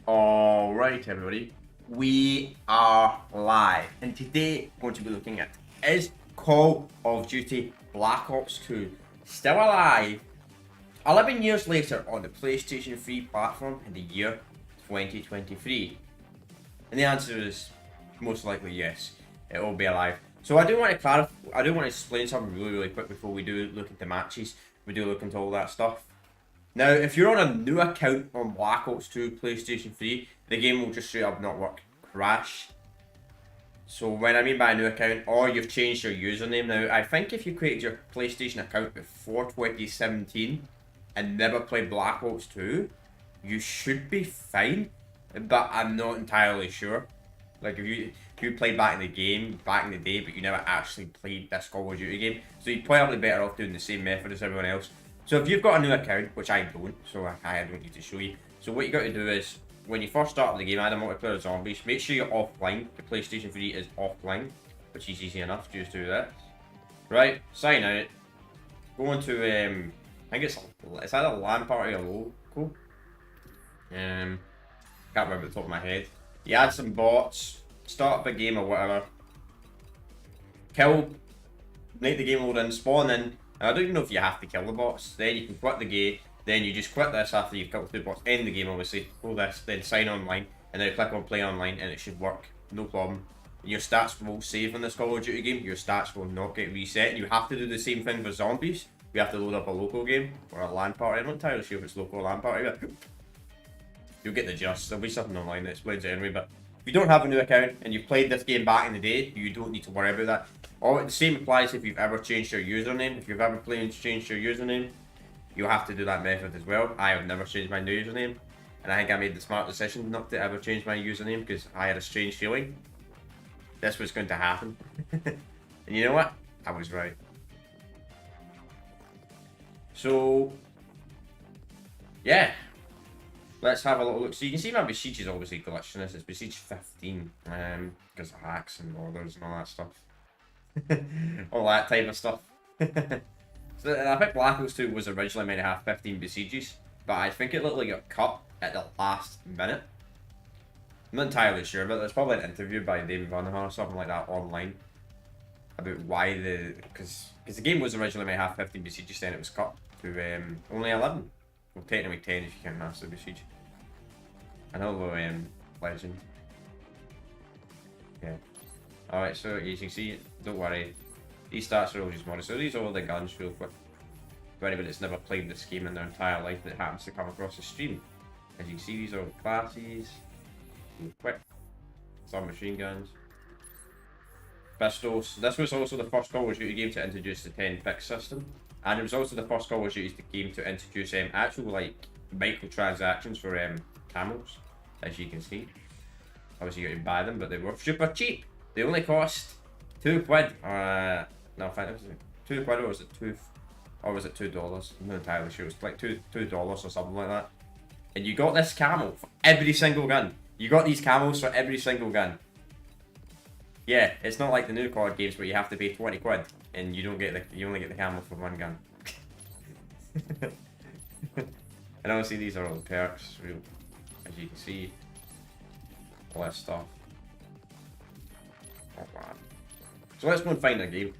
Alright everybody, we are live and today we're going to be looking at, is Call of Duty Black Ops 2 still alive 11 years later on the PlayStation 3 platform in the year 2023? And the answer is most likely yes, it will be alive. So I do want to clarify, I do want to explain something really quick before we do look into matches, we do look into all that stuff. Now, if you're on a new account on Black Ops 2 PlayStation 3, the game will just straight up not work, crash. So when I mean by a new account, or you've changed your username. Now, I think if you created your PlayStation account before 2017 and never played Black Ops 2, you should be fine, but I'm not entirely sure. Like if you played back in the game, back in the day, but you never actually played this Call of Duty game, so you're probably better off doing the same method as everyone else. So if you've got a new account, which I don't, so I don't need to show you. So what you got to do is, when you first start the game, add a multiplayer zombies, make sure you're offline. The PlayStation 3 is offline, which is easy enough, just do that. Right, sign out. Go into, I think it's either a LAN party or local. Can't remember the top of my head. You add some bots, start up a game or whatever. Kill, make the game load in, spawn in. I don't even know if you have to kill the bots. Then you can quit the game. Then you just quit this after you've killed 2 bots. End the game, obviously. Go this, then sign online, and then click on play online, and it should work. No problem. And your stats will save in this Call of Duty game. Your stats will not get reset. And you have to do the same thing for zombies. You have to load up a local game or a LAN party. I'm not entirely sure if it's local or LAN party, but you'll get the gist. There'll be something online that explains it anyway. But if you don't have a new account and you've played this game back in the day, you don't need to worry about that. Or the same applies if you've ever changed your username. If you've ever changed your username, you'll have to do that method as well. I have never changed my new username, and I think I made the smart decision not to ever change my username because I had a strange feeling this was going to happen. And you know what? I was right. So, yeah. Let's have a little look. So you can see my Besiege is obviously glitching this. It's Besiege 15 because of hacks and orders and all that stuff. All that type of stuff. So I think Black Ops 2 was originally meant to have 15 Besieges, but I think it literally got cut at the last minute. I'm not entirely sure, but there's probably an interview by David Vanderhaan or something like that online about why because the game was originally meant to have 15 Besieges, then it was cut to only 11. Well, technically 10 if you count Master Besiege. Another legend. Yeah. Alright, so as you can see, don't worry. These stats are all just modded. So these are all the guns real quick. For anybody that's never played this game in their entire life that happens to come across the stream. As you can see, these are all classes. Real quick. Some machine guns. Pistols. This was also the first Call of Duty game to introduce the 10-pick system. And it was also the first Call of Duty game to introduce actual like microtransactions for camos, as you can see. Obviously you got to buy them, but they were super cheap. They only cost £2. No, I think it was £2 or was it $2? I'm not entirely sure. It was like $2 or something like that. And you got this camo for every single gun. You got these camos for every single gun. Yeah, it's not like the new COD games where you have to pay £20 and you only get the camo for one gun. And obviously these are all the perks, as you can see. All that stuff. Oh, wow. So let's go and find a game.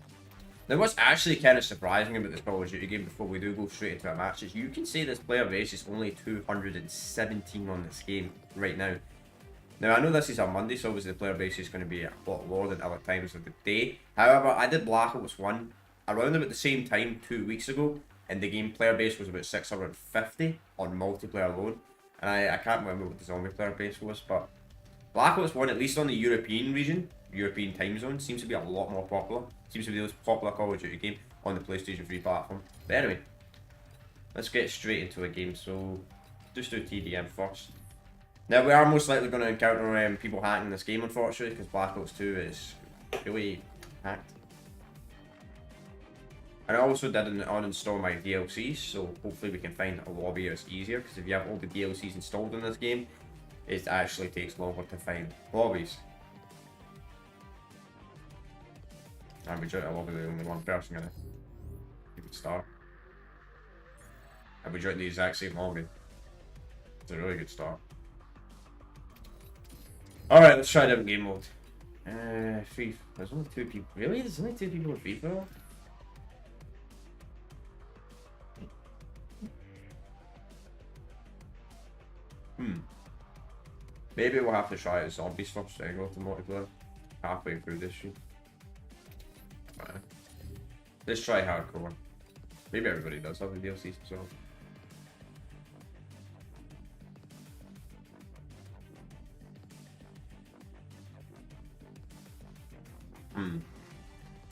Now what's actually kind of surprising about this Call of Duty game before we do go straight into a match is you can see this player base is only 217 on this game right now. Now I know this is a Monday, so obviously the player base is going to be a lot lower than other times of the day. However, I did Black Ops 1 around about the same time 2 weeks ago, and the game player base was about 650 on multiplayer alone. And I can't remember what the zombie player base was, but Black Ops 1, at least on the European region, European time zone, seems to be a lot more popular. Seems to be the most popular Call of Duty game on the PlayStation 3 platform. But anyway, let's get straight into a game. So, just do TDM first. Now, we are most likely going to encounter people hacking this game, unfortunately, because Black Ops 2 is really hacked. And I also did uninstall my DLCs, so hopefully we can find a lobby that's easier, because if you have all the DLCs installed in this game, it actually takes longer to find lobbies. And we joined a lobby with only one person in it. You could start. And we joined the exact same lobby. It's a really good start. Alright, let's try different game mode. Free. There's only 2 people. Really? There's only 2 people in free for all? Maybe we'll have to try out zombies first and go to multiplayer. Halfway through this shoot. Let's try hardcore. Maybe everybody does have the DLCs as well.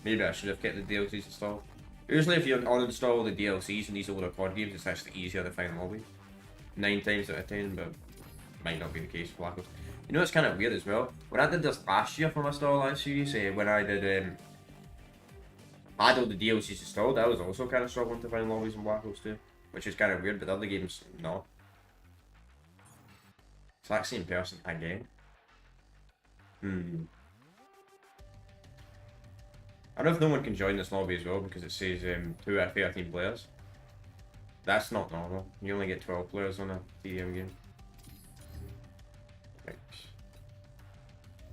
Maybe I should have kept the DLCs installed. Usually if you uninstall the DLCs in these older COD games, it's actually easier to find lobbies. 9 times out of 10, but might not be the case for Black Ops. You know it's kind of weird as well? When I did this last year for my Starline series, when I did had all the DLCs installed, I was also kind of struggling to find lobbies in Black Ops 2. Which is kind of weird, but the other games, no. It's like same person again. I don't know if no one can join this lobby as well because it says 2 out of 13 players. That's not normal. You only get 12 players on a TDM game. Right.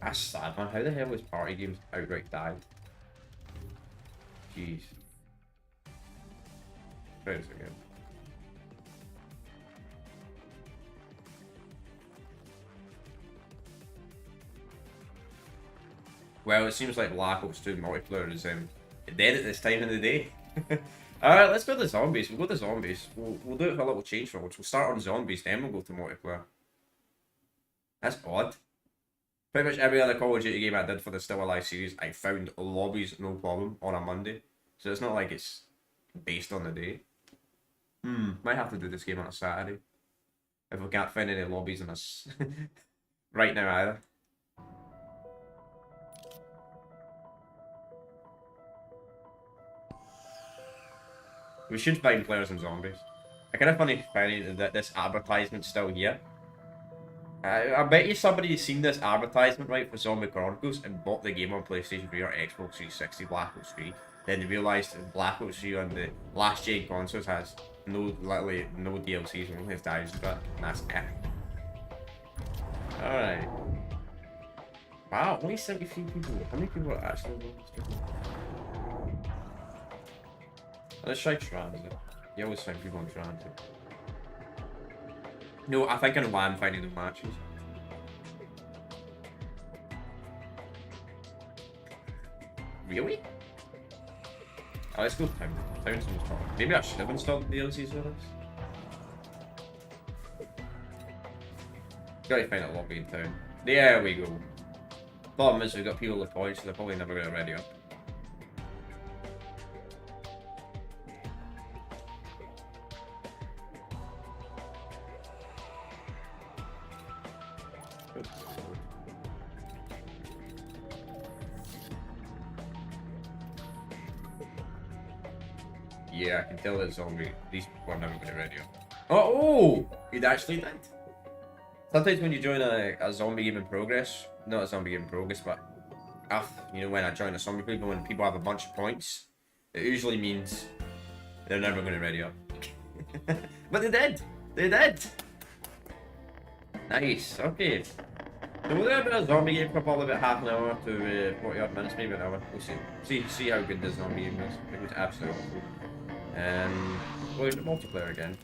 That's sad, man. How the hell is party games outright died? Jeez. Try this again. Well, it seems like Black Ops 2 multiplayer is dead at this time of the day. Alright, let's go to zombies. We'll go to zombies. We'll do it for a little change for once. We'll start on zombies, then we'll go to multiplayer. That's odd. Pretty much every other Call of Duty game I did for the Still Alive series, I found lobbies no problem on a Monday. So it's not like it's based on the day. Might have to do this game on a Saturday. If we can't find any lobbies on us right now either. We should find players in zombies. I kind of funny finding that this advertisement's still here. I bet you somebody's seen this advertisement, right, for Zombie Chronicles and bought the game on PlayStation 3 or Xbox 360 Black Ops 3. Then they realised that Black Ops 3 on the last gen consoles has literally no DLCs, only has dives and that, and that's it. Alright. Wow, only 73 people. How many people are actually on this? Let's try transit. You always find people on transit. No, I think I know why I'm finding the matches. Really? Oh, let's go town. Town's most probably. Maybe I should have installed the DLCs for this. Gotta find a lobby in town. There we go. Problem is we've got people with points, so they're probably never gonna ready up. Yeah, I can tell that zombie. These people are never going to ready up. Oh! You'd actually did. Sometimes when you join a zombie game in progress, not a zombie game in progress, but you know, when I join a zombie group, when people have a bunch of points, it usually means they're never going to ready up. But they did! They did! Nice, okay. So we'll do a bit of zombie game for probably about half an hour to 40 odd minutes, maybe an hour. We'll see how good this zombie game is. It was absolutely awful. We'll do multiplayer again.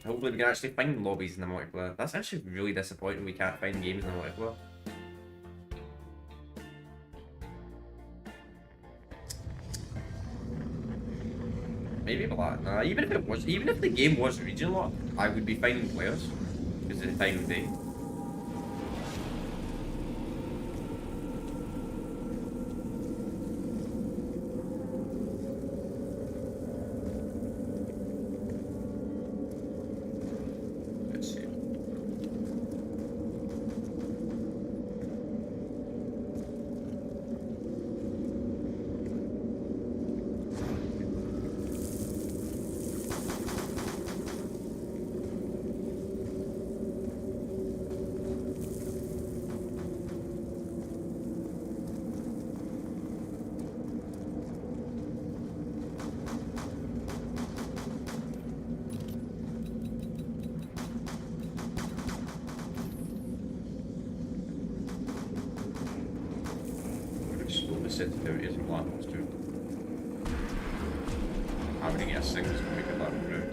Hopefully we can actually find lobbies in the multiplayer. That's actually really disappointing we can't find games in the multiplayer. Maybe a lot. Nah, even if the game was region locked, I would be finding players because of the time of day. sensitivity is in Black Ops 2. Having to get a single to make it that route.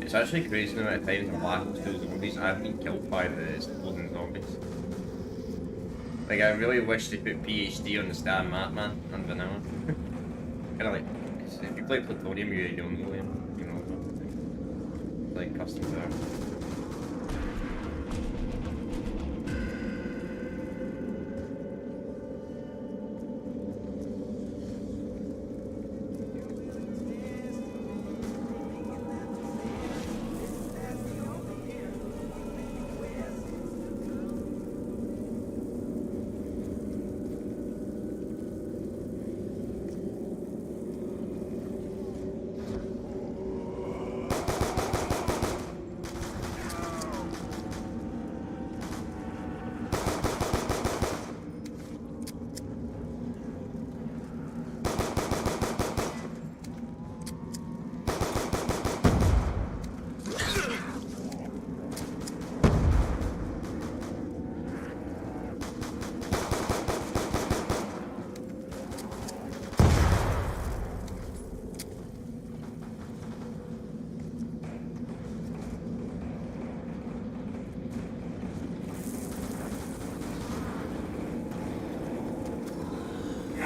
It's actually crazy the amount of times in Black Ops 2 zombies I've been killed by the exploding zombies. Like, I really wish they put PhD on the Stan Matman and Vanilla. Kinda like, if you play Plutonium, you'll know him, you know, like custom there.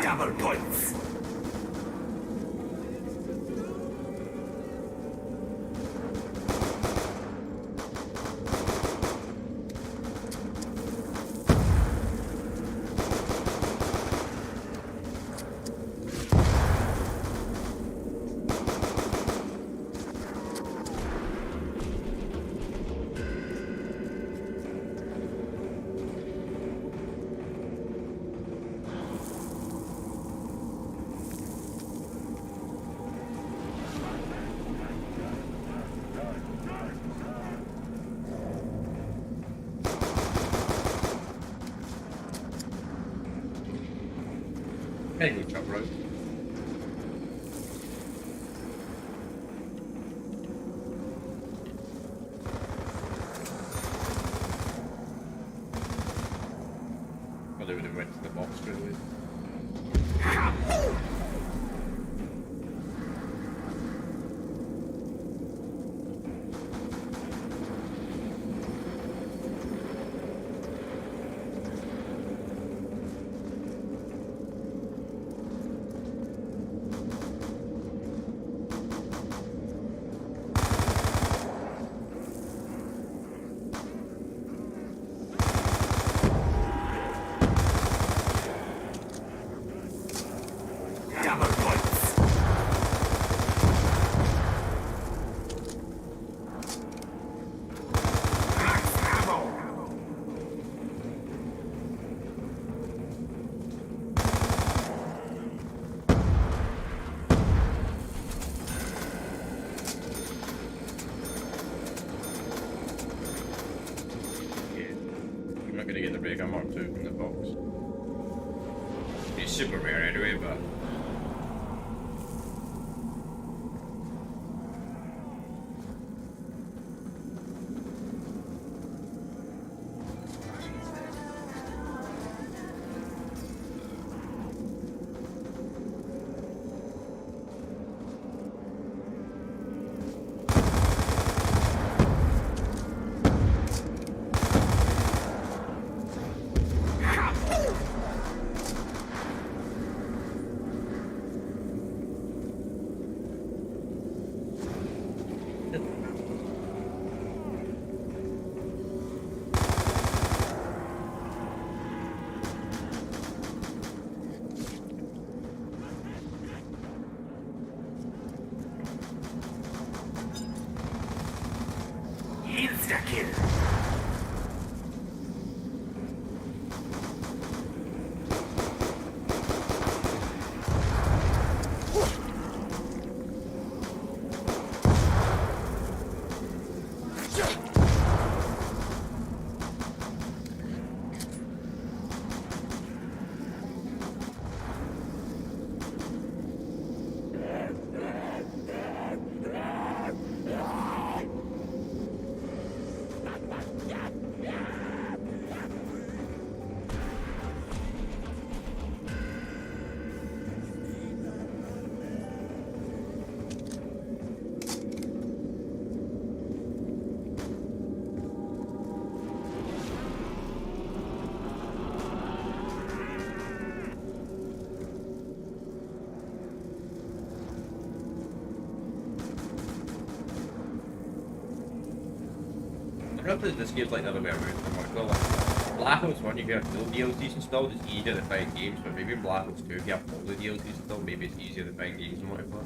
Double points. Hey, good job, bro. Well, they would have went to the box straight away. Gonna get the big Mark 2 from the box. It's super rare anyway, but Insta-kill. I don't know if this game's like the other way around from what I feel like. Black Ops 1, if you have no DLCs installed, it's easier to find games, but maybe in Black Ops 2, if you have all the DLCs installed, maybe it's easier to find games and whatever.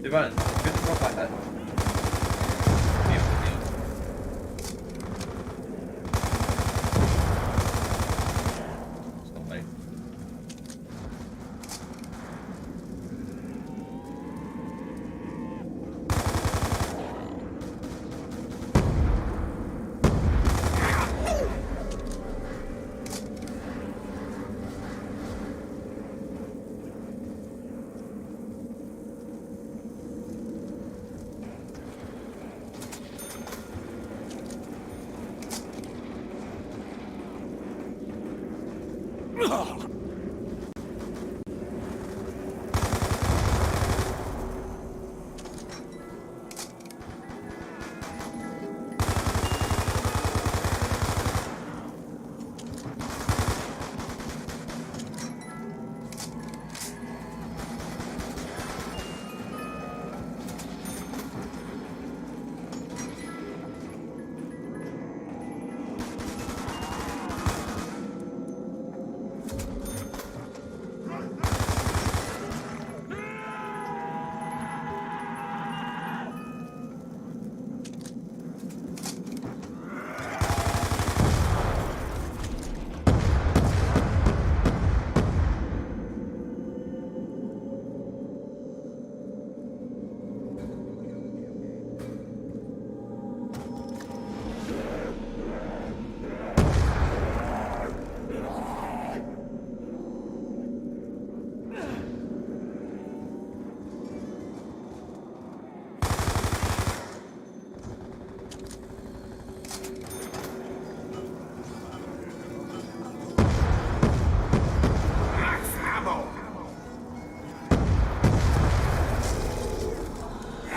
Dude, man, good stuff like that. It's not like.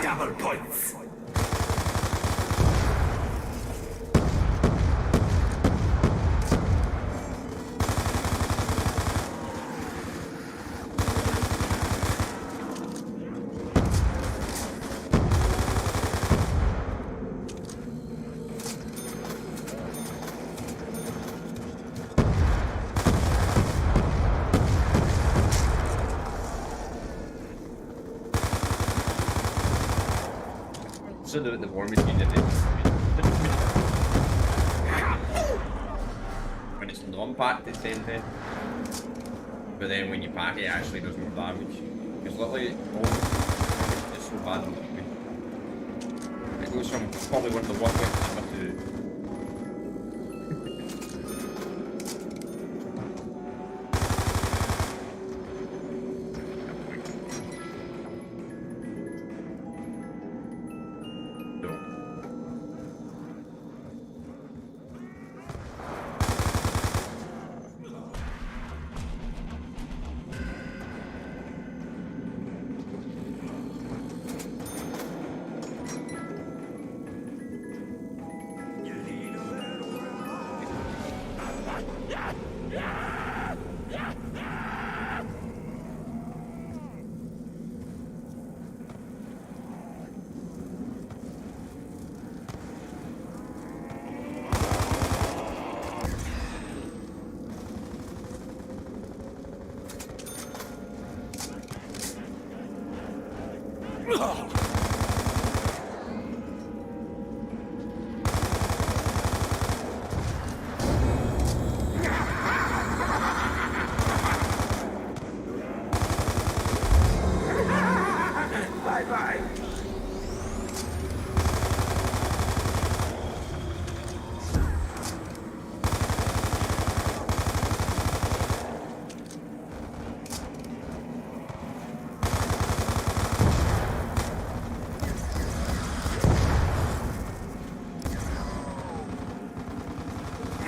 Double points. So the war machine that when it's non-packed, it's same thing. But then when you pack it, it actually does more damage. Because literally, it's so bad. It goes from probably one of the worst weapons ever to. Ugh.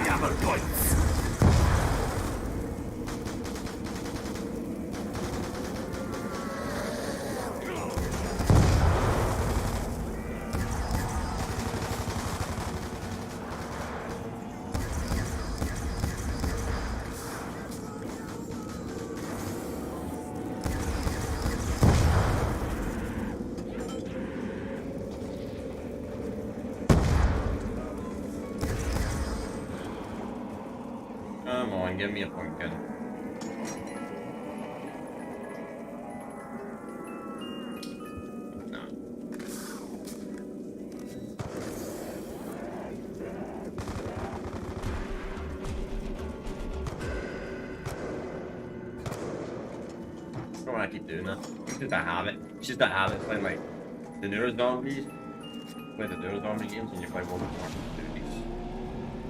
Double points. Come on, give me a pumpkin. No. I don't want to keep doing that. It's just a habit. It's just a habit playing like the newer zombies. Play the newer zombie games and you play World War II.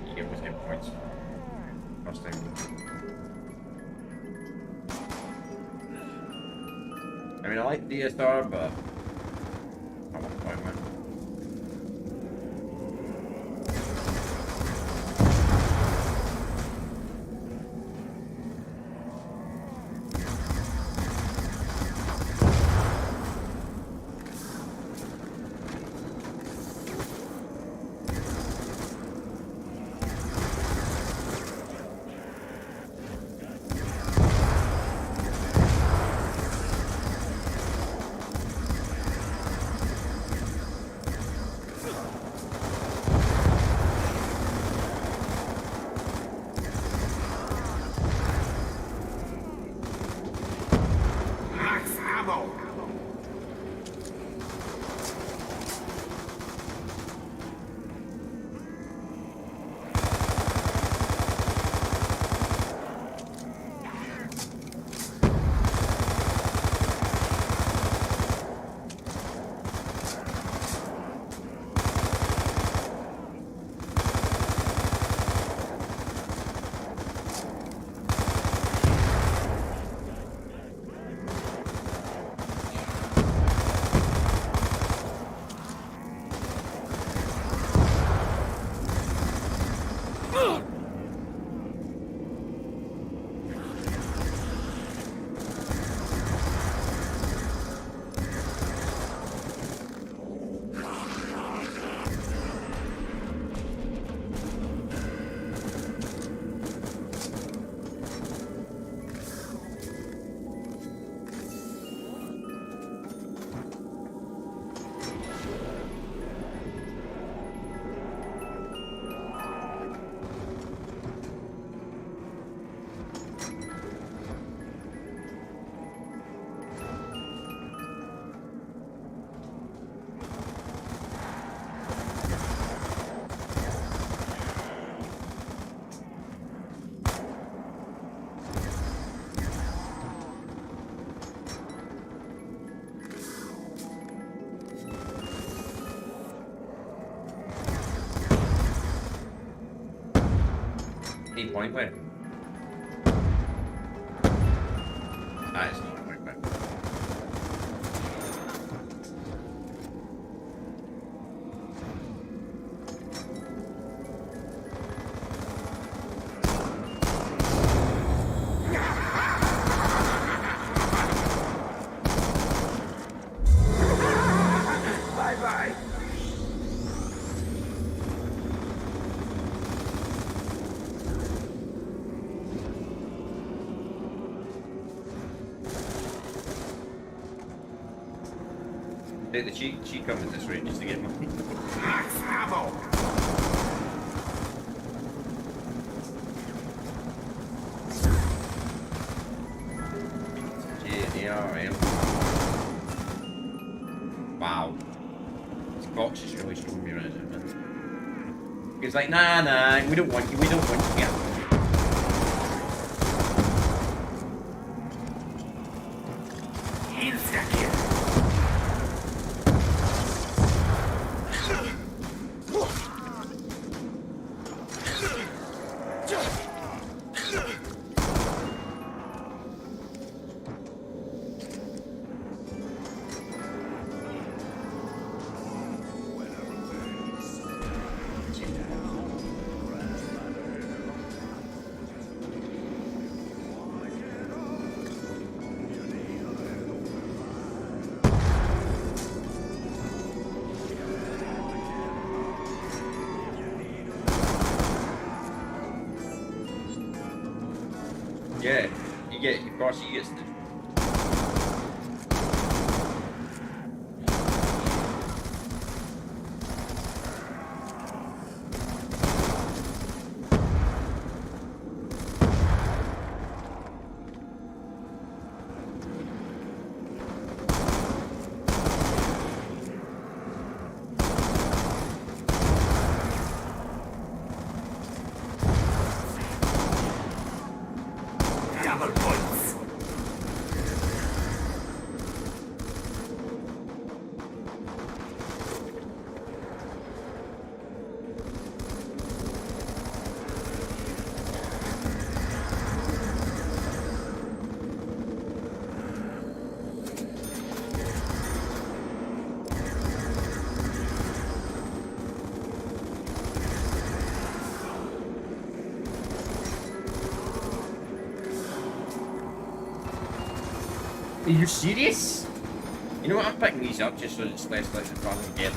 You get the same points. First time. I mean, I like DSR, but I won't play one. Max ammo. Need point play. Ah, it's not point play. Bye-bye. Take the cheat code at this rate just to get money. Max ammo. GDRM. Wow. This box is really showing me right now, man. He's like, nah, we don't want you, yeah. Insta-kill. Of course he gets to. Double points. Are you serious? You know what? I'm picking these up just so it's less like the fun again.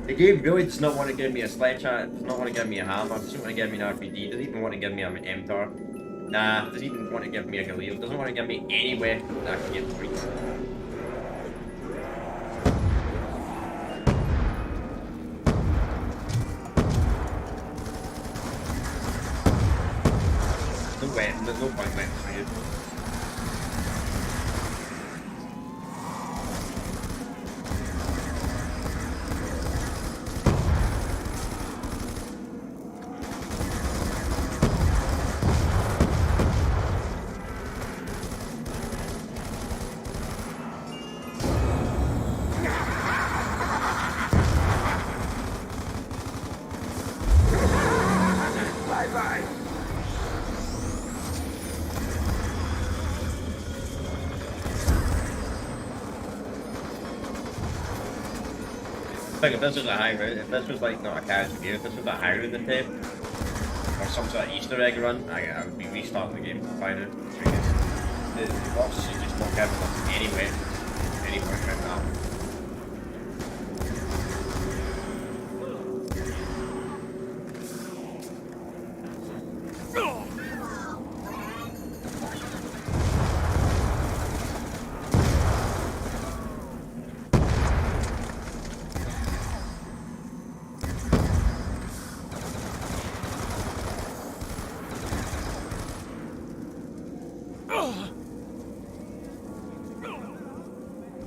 The game really does not want to give me a sledgehammer, does not want to give me a hammer, doesn't want to give me an RPG, doesn't even want to give me an MTAR. Nah, doesn't even want to give me a Galil, doesn't want to give me any weapon that I can get free. No weapon, there's no point weapons for you. Bye-bye. Think if this was a high route, if this was like not a casual game, if this was a high route attempt, or some sort of Easter egg run, I would be restarting the game by now. Because the boss is just not giving us any weapons, any point right now.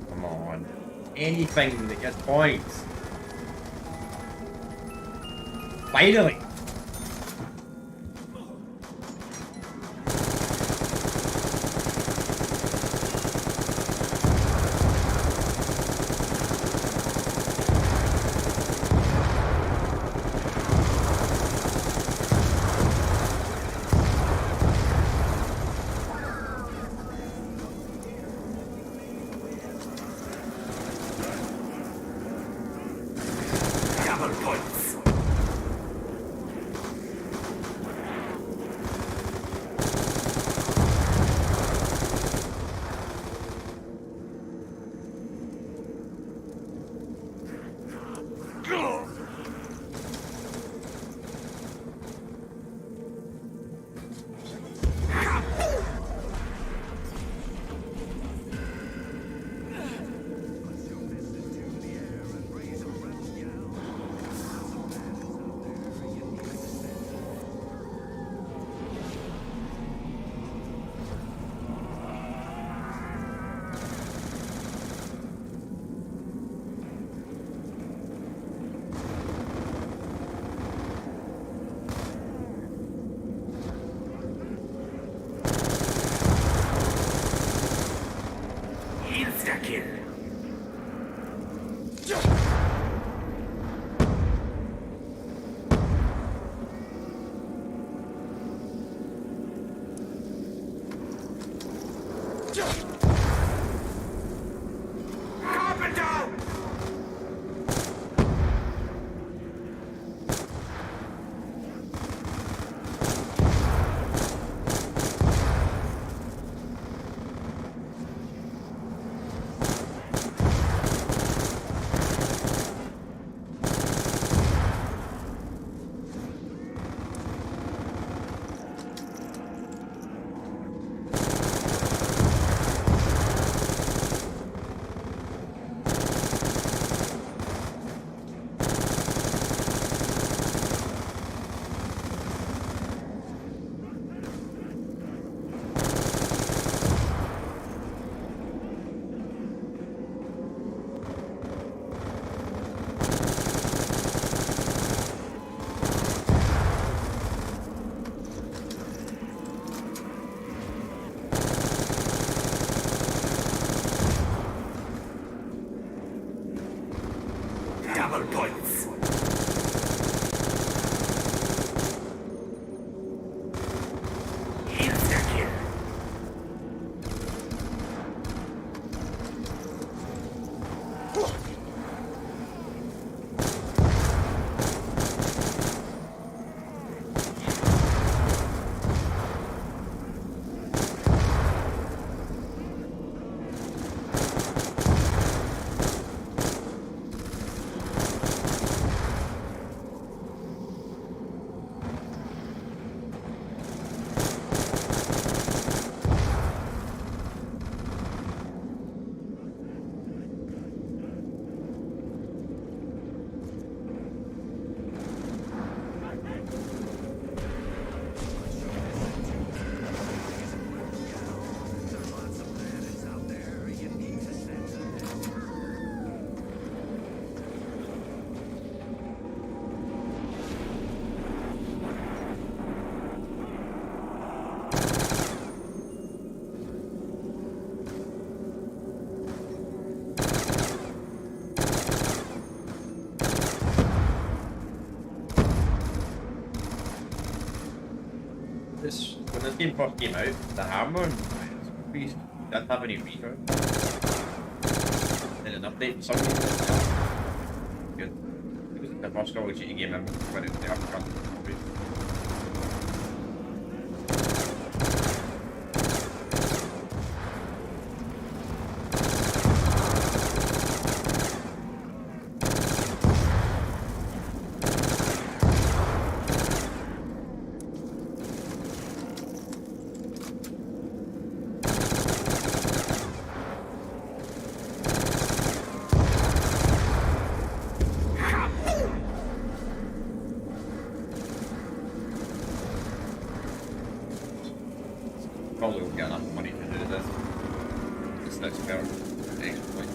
Come on. Anything that gets points. Finally! Double points. Insta-kill. Carpenter! Double points. Insta-kill. When this game first came out, the hammer piece didn't have any recoil. In an update, for some reason, good. It was the first Call of Duty game ever when it was the upfront. Probably won't get enough money to do this. It's next fair. Excellent.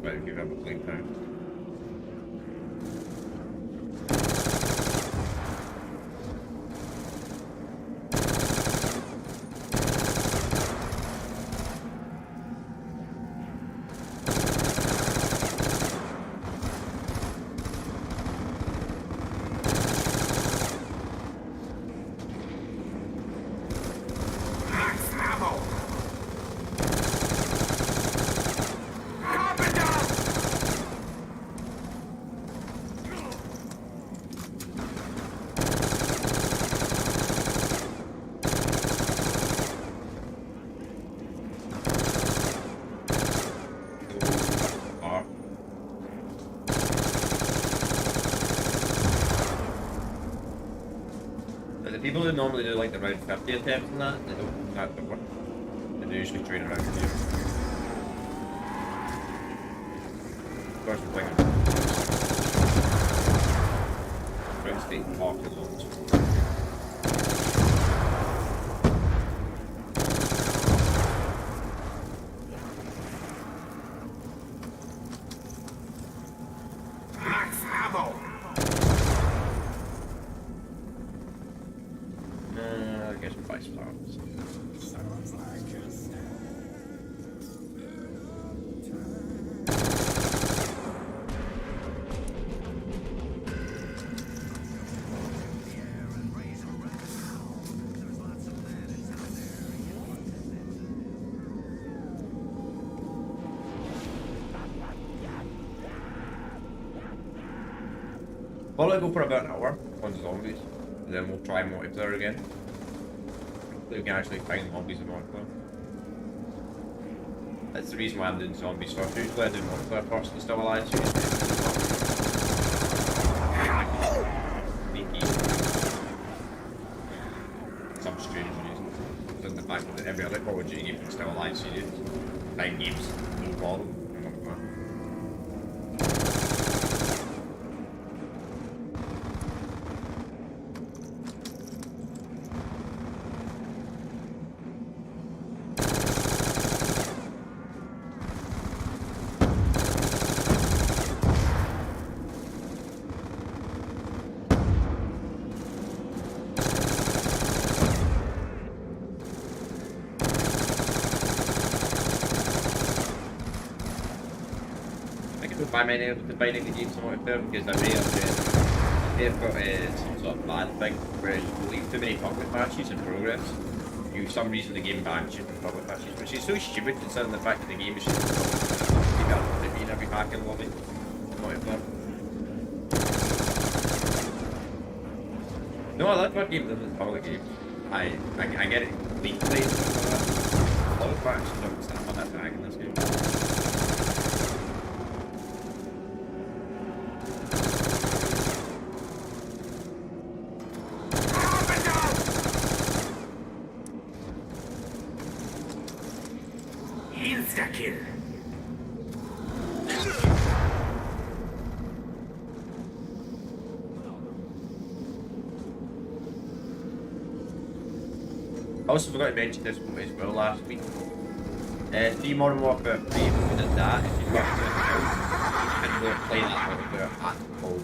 Better give him a clean time. The people who normally do like the round 50 attempts and that, they don't have to work. They usually train around here. Of course, we're playing round state park as well. Max ammo. guess we'll buy some arms. Probably go for about an hour on zombies, and then we'll try multiplayer again. Hopefully we can actually find zombies in multiplayer. That's the reason why I'm doing zombies first. Usually I do multiplayer first and still alive. So sneaky. Some strange reason. Other than the fact that every other Call of Duty game is still alive series. 9 games, no problem. By many of combining the games multiplayer because I may have got some sort of bad thing where you leave too many public matches in progress. You, for some reason, the game bans you from public matches, which is so stupid considering the fact that the game is just you got in every hacking lobby. Multiplayer. No, I like my game that is public games. I get it clean play and stuff like that. Public matches don't stand on that tag in this game. Insta-kill. I also forgot to mention this as well last week. 3 Modern Warfare 3, we did that. If you've got a new account, you can go play that multiplayer at home.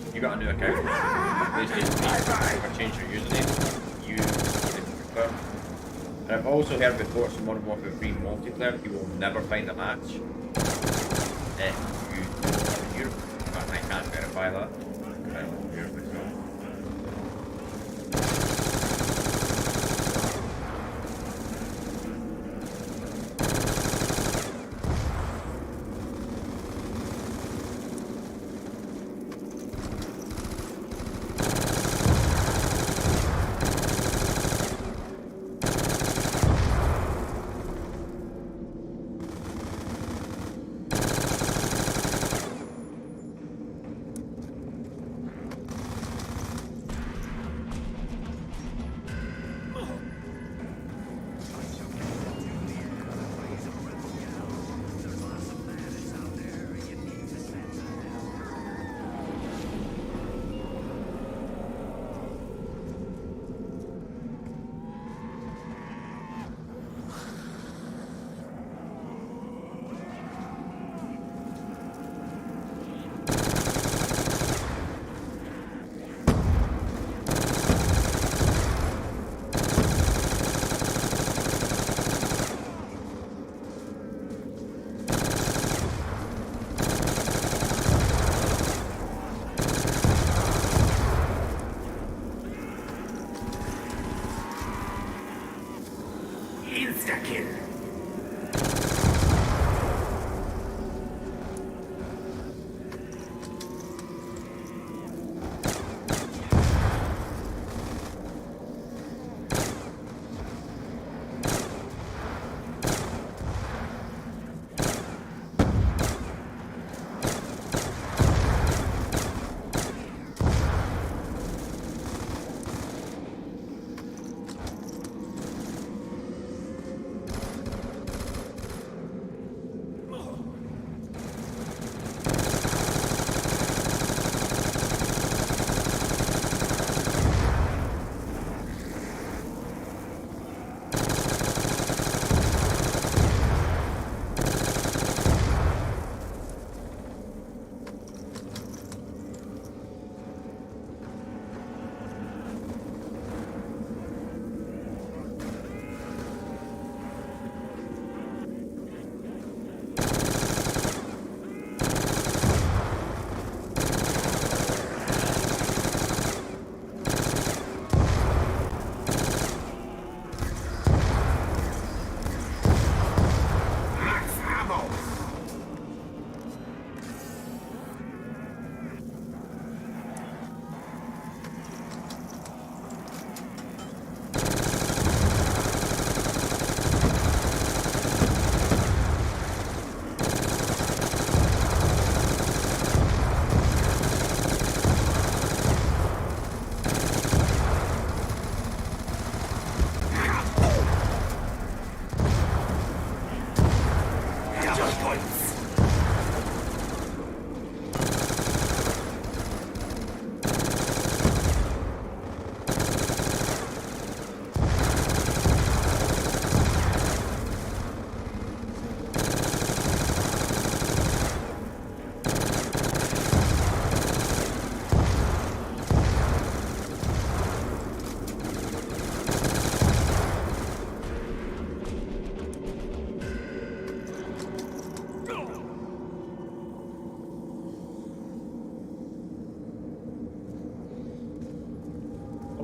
If you've got a new account, PlayStation 3, or change your username, you prefer. And I've also heard reports from Modern Warfare 3 multiplayer, you will never find a match if you don't live in Europe. But I can't verify that. I live in Europe myself. Insta-kill.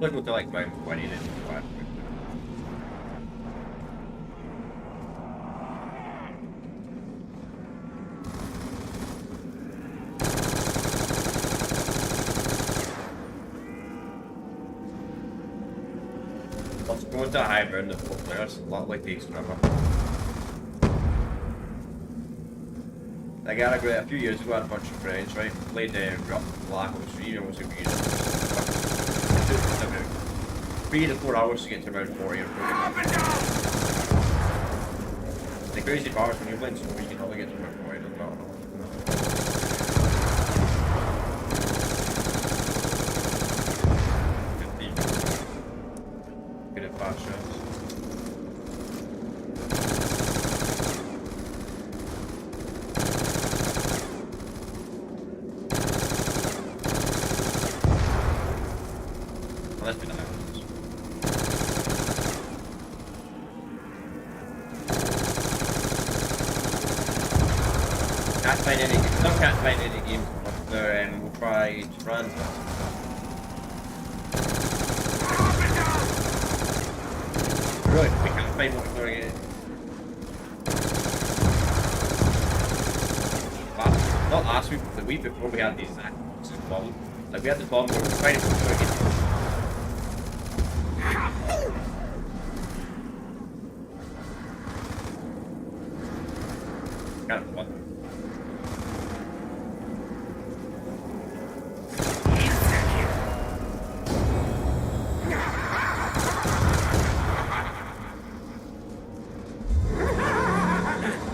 Probably go to like round 20 then. Fine. Let's go into a high round of 4 players. Luckily takes forever. I got a few years ago, I had a bunch of friends, right? Played Black Ops 3, almost a few years. It took us about 3 to 4 hours to get to around 40 or 40. The crazy part is when you're playing zombies, you can only get to around 40. That's not enough. Good at fast shots. Let's be nice. Can't find any. Still can't find any games there, and we'll try to run. Really, we can't find what we're getting. Not last week, but the week before we had these problems. Like we had the problem where we were trying to go again. Kind of fun.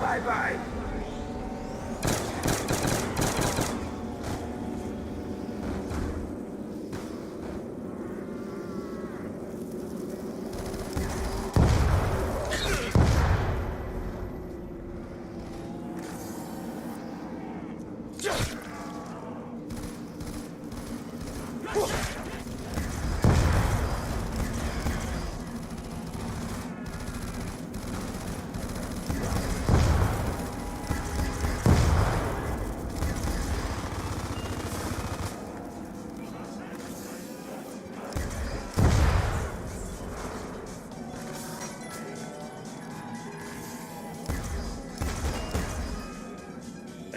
Bye-bye.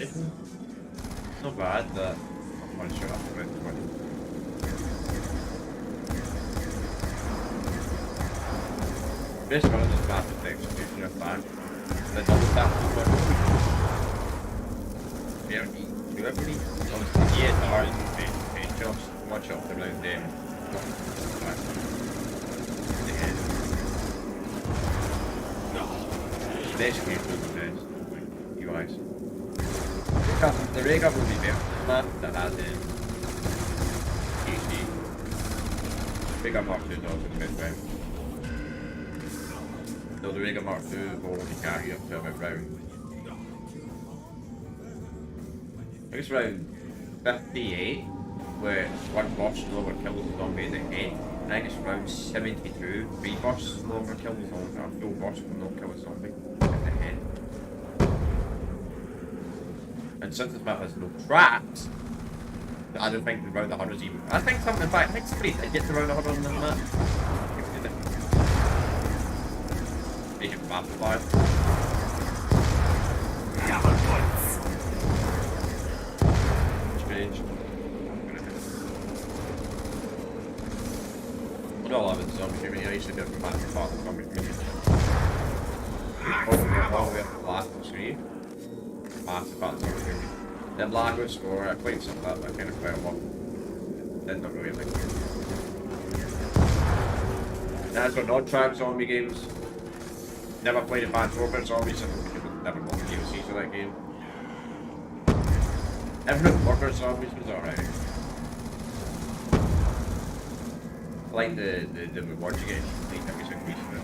It's not bad, but I'm not sure after about 20. Best one of those map effects if you're a fan. The double tap is one. Yeah, do everybody? Obviously, yeah, it's hard to just watch off the round them. Basically, it's the best. You guys. The rig up would be better than that. That has HD. Rig up Mark 2 is also the best round. So the rig up Mark 2 will only carry up to about round. I think it's round 58, where one boss slower kills the zombie in the head. I think it's round 72, 3 boss slower kills the zombie, or 4 boss will not kill a zombie in the head. And since this map has no traps, I don't think around the 100s even. I think something, in fact, I think somebody did get to around 100 on this map. They can map the fire. Double points. Strange. I know a lot of the zombie community. I used to do it from massive part of the zombie community. All the way up to Black Ops 3. Massive part of the zombie community. Then Black Ops 4, I played some of that, but I kind of played a lot. Then not really like it. Then I've got non-track zombie games. Never played Advanced Warfare Zombies, and never got the DLC for that game. Infinite Warfare Zombies was alright. I like the rewards you get like every single week for it.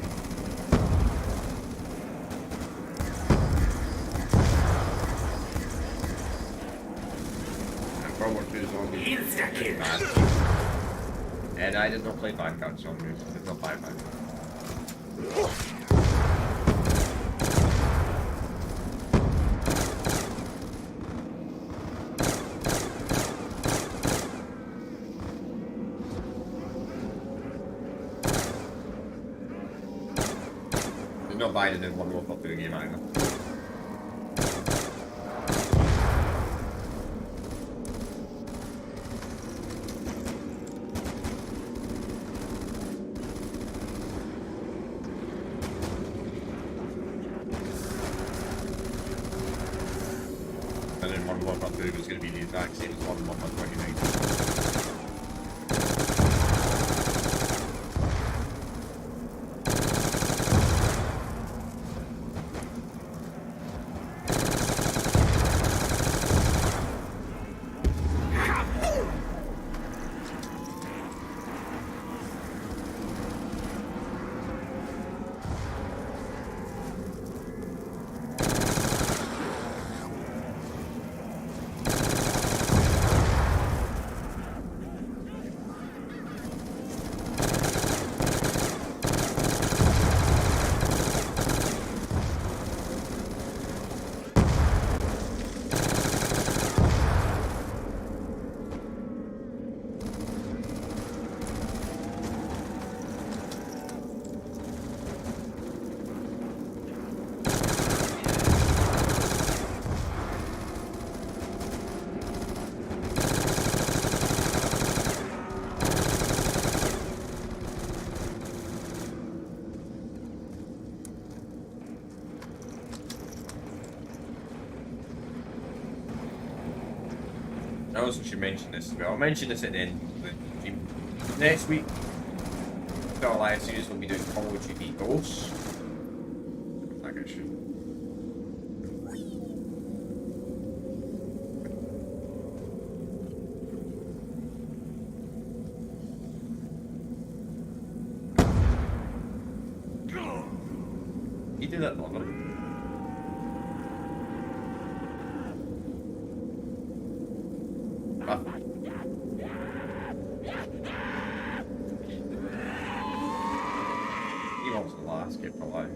And World War II Zombies. Insta-kill. And I did not play Vanguard Zombies. I did not buy Vanguard. I'm not buying a new Modern Warfare 2 game either. And then Modern Warfare 2 is going to be the exact same as Modern Warfare 2019. I also should mention this as well. I'll mention this at the end of the stream. Next week, the live series will be doing Call of Duty Ghosts. I think I should. You do that normally. He wants the last kept alive.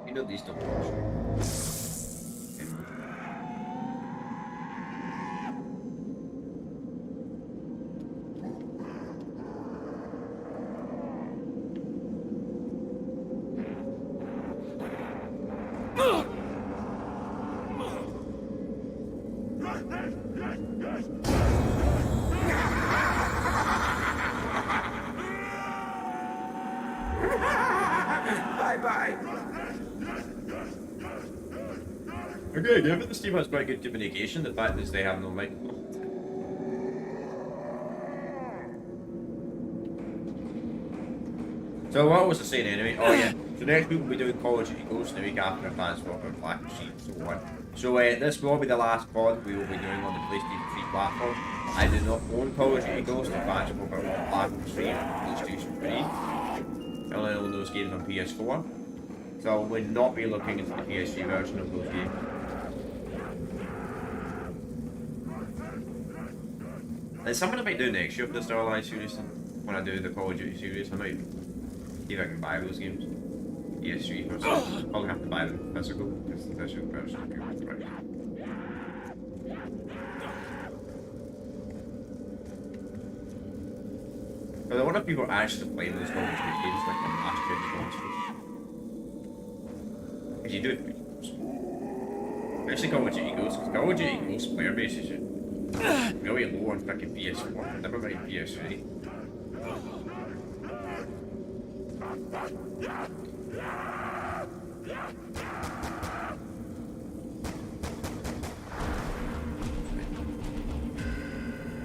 You know these don't work. Bye-bye. Okay, yeah, but this team has quite good communication. The fact is they have no mic. So what was I saying anyway? Oh yeah. So next week we'll be doing Call of Duty Ghosts, and the week after Advanced Warfare Black Machine, and so on. So this will be the last pod we will be doing on the PlayStation 3 platform. I do not own Call of Duty Ghosts, Advanced Warfare Black Machine, and PlayStation 3. I only own those games on PS4. So I will not be looking into the PS3 version of those games. There's something I might do next year for the Star Allies series. When I do the Call of Duty series, I might see if I can buy those games. PS3 first. I'll probably have to buy them physical because the physical version is good price. But I wonder if people are actually playing those Call of Duty games like on last year's consoles. Because you do it for games. Especially Call of Duty Ghosts, because Call of Duty Ghosts player base is really low on fucking PS4, never mind PS3.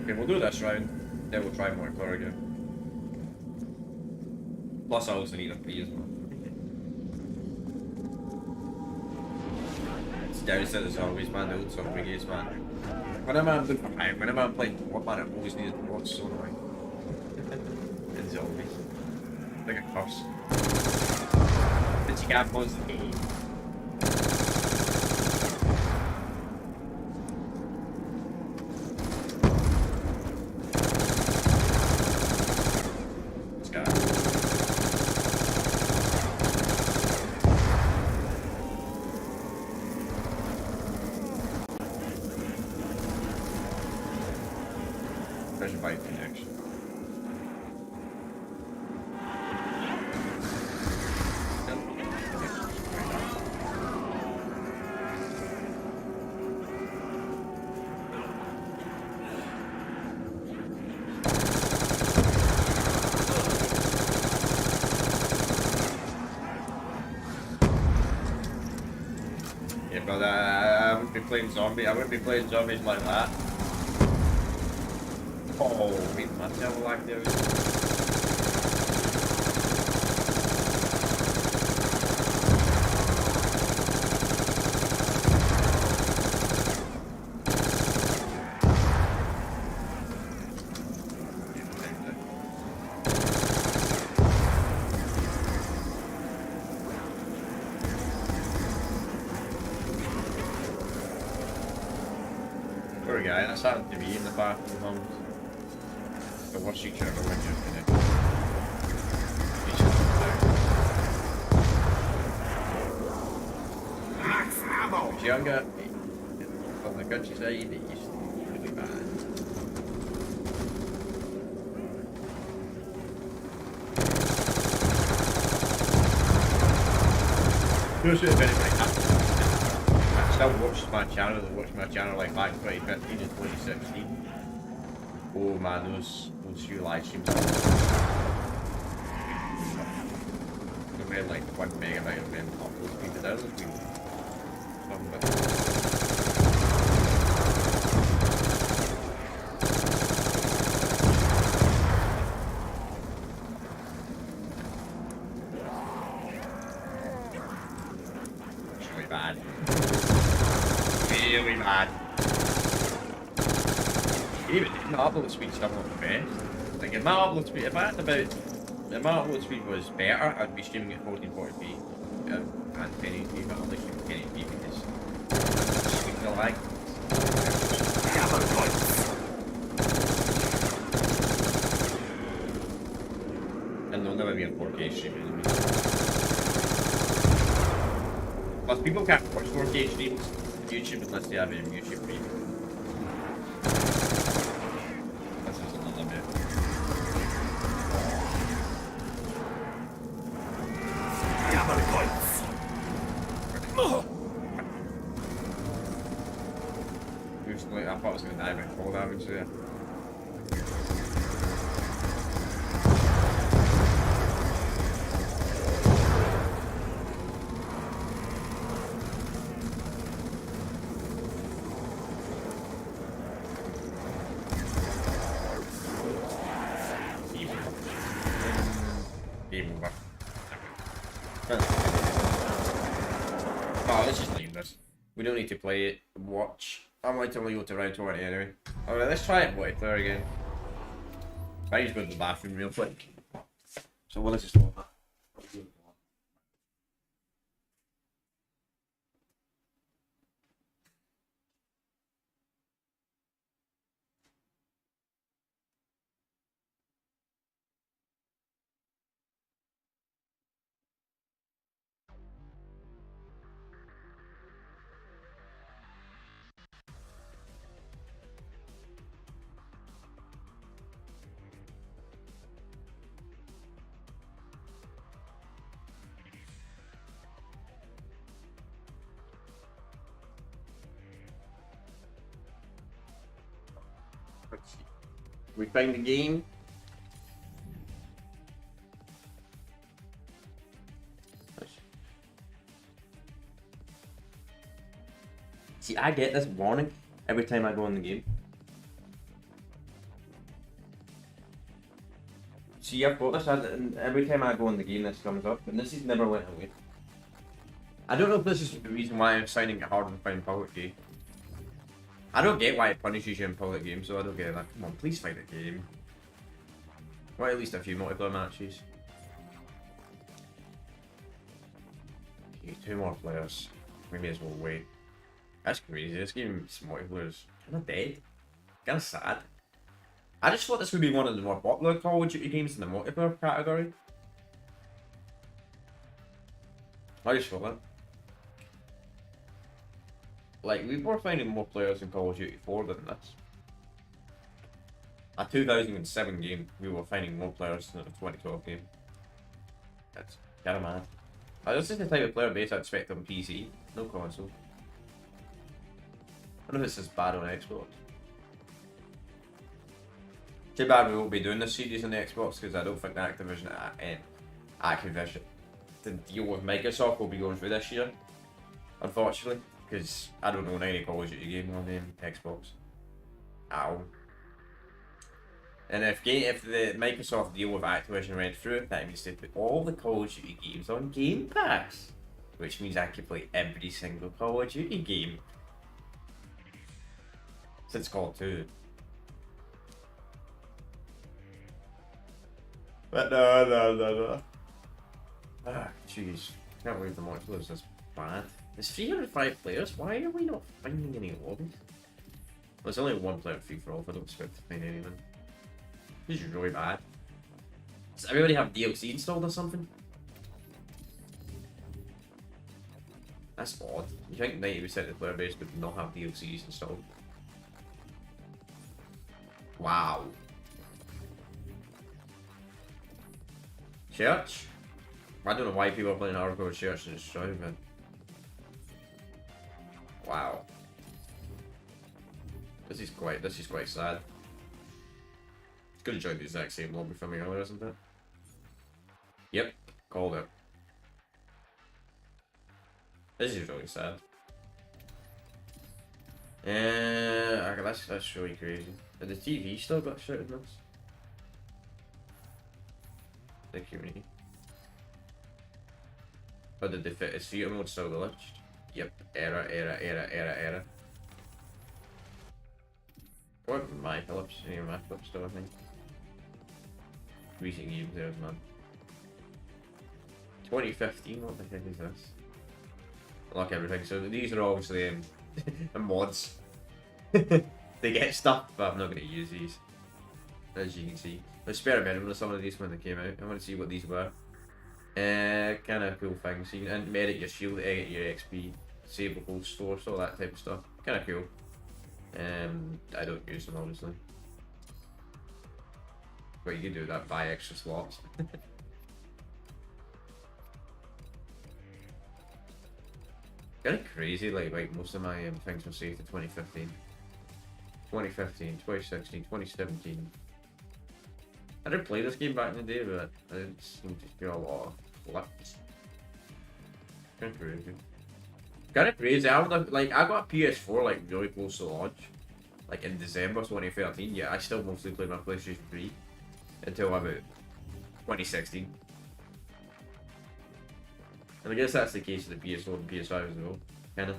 Okay, we'll do this round, then we'll try Molecular again. Plus I also need a P as well. downstairs the zombies, man, the old zombie brigades, man. Whenever I'm playing what, man, I always needed to watch so annoying. And zombies. Like a curse. But you can't pause the game. Let's go. There's a bike connection. Yeah, but I wouldn't be playing zombie. I wouldn't be playing zombies like that. Oh, beat myself like this. Poor guy, that's happened to me in the bathroom once. The worst teacher ever when you're in it. Max ammo! When I was younger, from the countryside, it used to be really bad. There should have been I still watched my channel like back 2015 and 2016. Oh man, those few live streams. We had like 1 megabyte of them upload speed. That was been something. Really bad. Really bad. Even my upload speed's still not the best. Like if my upload speed, if my upload speed was better, I'd be streaming at 1440p and 1080p, but I'm only streaming 1080p because streaming the lag. Hammer points! And there'll never be a 4K stream anyway. Plus people can't watch 4K streams on YouTube unless they have a YouTube Premium. This is another bit. Hammer points! Recently, I thought I was going to die by fall damage there. Game over. Oh, let's just leave this. We don't need to play it. Watch. I'm like to go to round 20 anyway. Alright, let's try it multiplayer again. I need to go to the bathroom real quick. So what is this for? Let's see. We find the game. See, I get this warning every time I go in the game. See, I've got this, and every time I go in the game, this comes up, and this has never went away. I don't know if this is the reason why I'm finding it harder to find public game. I don't get why it punishes you in public games, so I don't get that. Come on, please find a game. Or at least a few multiplayer matches. Okay, 2 more players. We may as well wait. That's crazy. This game's multiplayer is kind of dead. Kind of sad. I just thought this would be one of the more popular Call of Duty games in the multiplayer category. I just thought that. Like, we were finding more players in Call of Duty 4 than this. A 2007 game, we were finding more players than a 2012 game. That's kind of mad. This is the type of player base I expect on PC, no console. I don't know if this is bad on Xbox. Too bad we won't be doing this series on the Xbox because I don't think the Activision to deal with Microsoft will be going through this year, unfortunately, because I don't own any Call of Duty game on the Xbox. Ow. And if the Microsoft deal with Activision went through, that means they put all the Call of Duty games on Game Pass, which means I can play every single Call of Duty game since Call 2. But no. Ah, jeez. Can't believe the multiplayer is this bad. There's 305 players. Why are we not finding any lobbies? There's only one player free for all. I don't expect to find anyone. This is really bad. Does everybody have DLC installed or something? That's odd. You think 90% of the player base would not have DLCs installed? Wow. Church? I don't know why people are playing hardcore Church and Destroy, but... Wow. This is quite sad. It's gonna join the exact same lobby from me earlier, isn't it? Yep, called it. This is really sad. That's really crazy. Did the TV still got shit in this? The community. Or did the fit? Is theater mode still glitched? Yep. Error. What my Phillips? Any my Phillips still, I think. Recent games there, man. 2015, what the heck is this? Unlock everything. So these are obviously mods. They get stuff, but I'm not going to use these. As you can see. I experimented with some of these when they came out. I want to see what these were. Kind of cool things. You can edit your shield, edit your XP, disable whole stores, all that type of stuff. Kind of cool. I don't use them obviously. But you can do that, buy extra slots. Kind of crazy, like most of my things were saved to 2015. 2015, 2016, 2017. I didn't play this game back in the day, but I didn't seem to do a lot of flips. Kind of crazy. Kind of crazy. I got a PS4 like really close to launch, like in December 2013. Yeah, I still mostly played my PlayStation 3 until about 2016. And I guess that's the case with the PS4 and PS5 as well. Kinda.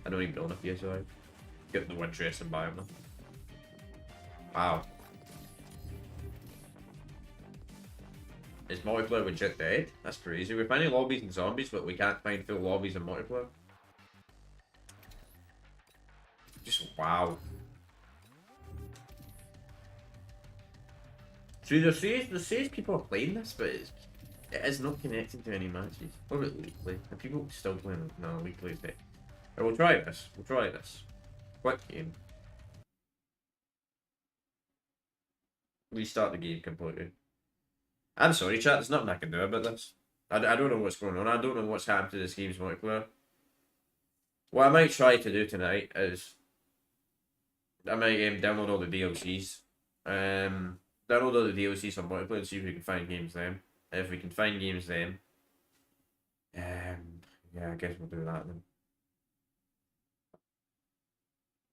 I don't even own a PS5. Get no interest in buying them. Wow. Is multiplayer legit dead? That's crazy. We're finding lobbies and zombies, but we can't find full lobbies in multiplayer. Just wow. See, there says people are playing this, but it is not connecting to any matches. What about League? Are people still playing it? No, League is dead. Right, we'll try this. Quick game. Restart the game completely. I'm sorry, chat, there's nothing I can do about this. I don't know what's going on. I don't know what's happened to this game's multiplayer. What I might try to do tonight is... I might download all the DLCs. Download all the DLCs on multiplayer and see if we can find games then. And if we can find games then... yeah, I guess we'll do that then.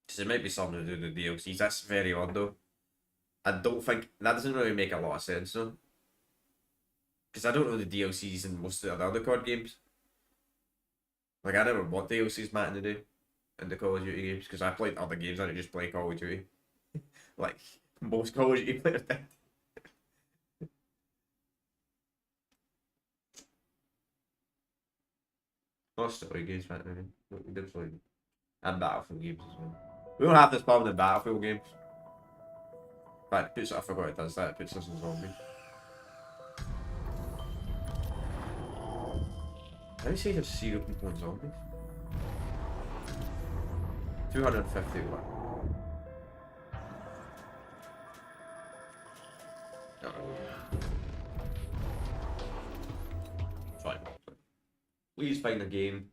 Because it might be something to do with the DLCs. That's very odd though. I don't think... That doesn't really make a lot of sense though. Because I don't know the DLCs in most of the other COD games. Like, I never bought DLCs Matt to do in the Call of Duty games because I played other games. I didn't just play Call of Duty. Like most Call of Duty players did. Not story games, Matt. We did play and Battlefield games as well. We don't have this problem in Battlefield games. In fact, it puts, I forgot it does that. It puts us in zombies. How do you say there's 0 people in zombies? 251. No. Fine. Please find a game.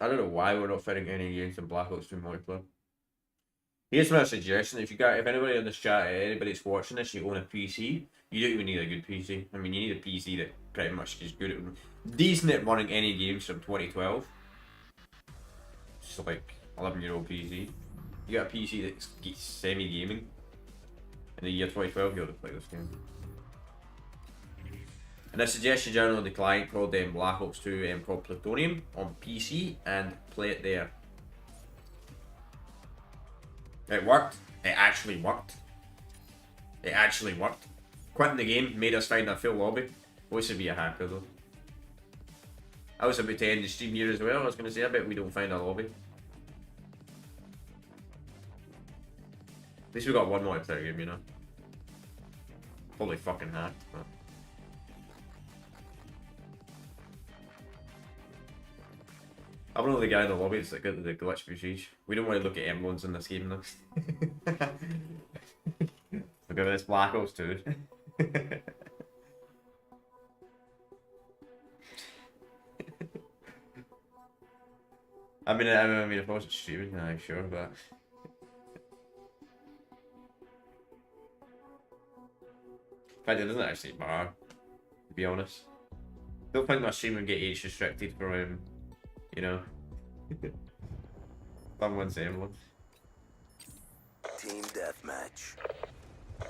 I don't know why we're not finding any games in Black Ops 2 multiplayer. Here's my suggestion: if anybody in this chat, anybody's watching this, you own a PC, you don't even need a good PC. I mean, you need a PC that pretty much is good at decent at running any games from 2012. It's like 11-year-old PC. You got a PC that's semi-gaming. In the year 2012, you'll play this game. And I suggest you download the client called Black Ops 2 called Plutonium on PC and play it there. It worked. It actually worked. It actually worked. Quitting the game made us find a full lobby. Always to be a hacker though. I was about to end the stream here as well. I was going to say, I bet we don't find a lobby. At least we got one multiplayer game, you know. Probably fucking hacked, but... I'm one of the guy in the lobby that's got the glitch prestige. We don't want to look at emblems in this game though. Look at this Black Ops 2. I mean, if I wasn't streaming, I'm sure, but... In fact, it doesn't actually matter, to be honest. Don't think my stream would get age restricted for, you know, someone's emblem. Team deathmatch.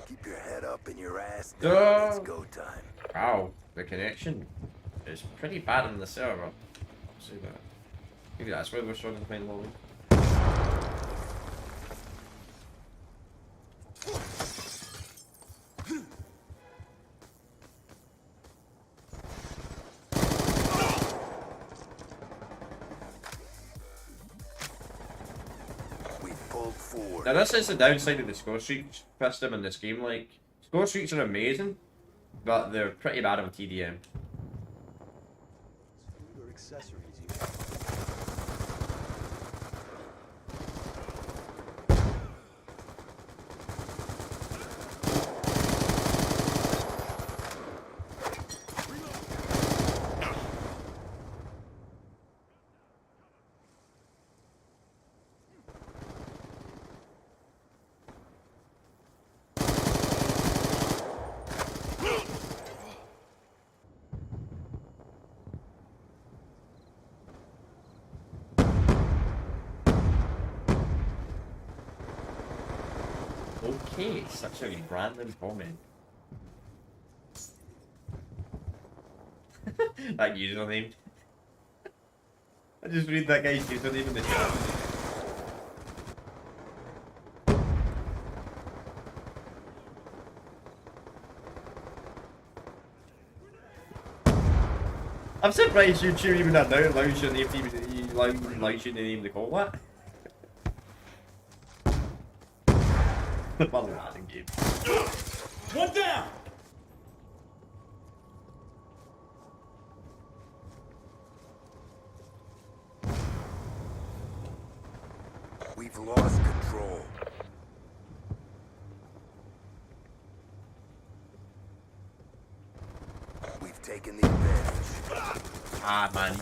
Keep your head up and your ass down. It's go time. Wow, the connection is pretty bad on the server. I'll see that. Maybe that's why we're struggling to find lobby. Now this is the downside of the score streaks system in this game. Like, score streaks are amazing, but they're pretty bad on TDM. Okay, such a random comment. That username. I just read that guy's username in the chat. I'm surprised YouTube even that now allows your name to allows you to name the call that. Game. One down. We've lost control. We've taken the advantage. Ah man,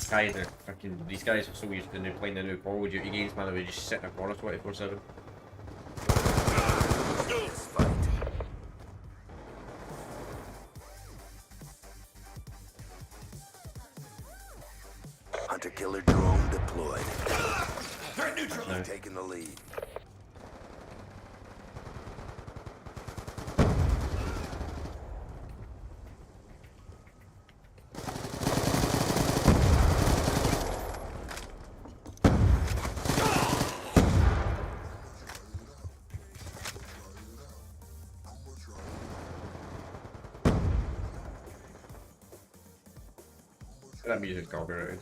these guys are so used to playing the new Call of Duty games, man. They just sit in a corner 24/7. Hunter-killer drone deployed. Threat neutral. No. Taking the lead. That music's copyrighted.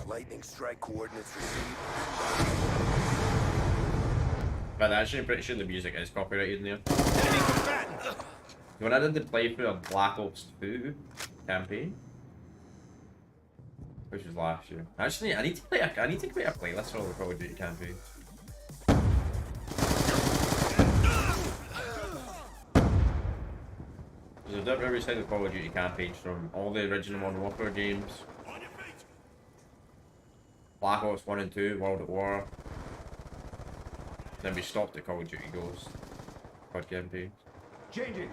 Lightning strike coordinates received. But actually, I'm pretty sure the music is copyrighted in there. When I did the playthrough of Black Ops 2 campaign, which was last year. Actually, I need to create a playlist for all the Call of Duty campaign. There's a different every side of Call of Duty campaigns from all the original Modern Warfare games. Black Ops 1 and 2, World at War. Then we stopped at Call of Duty Ghost. COD campaign. Changing.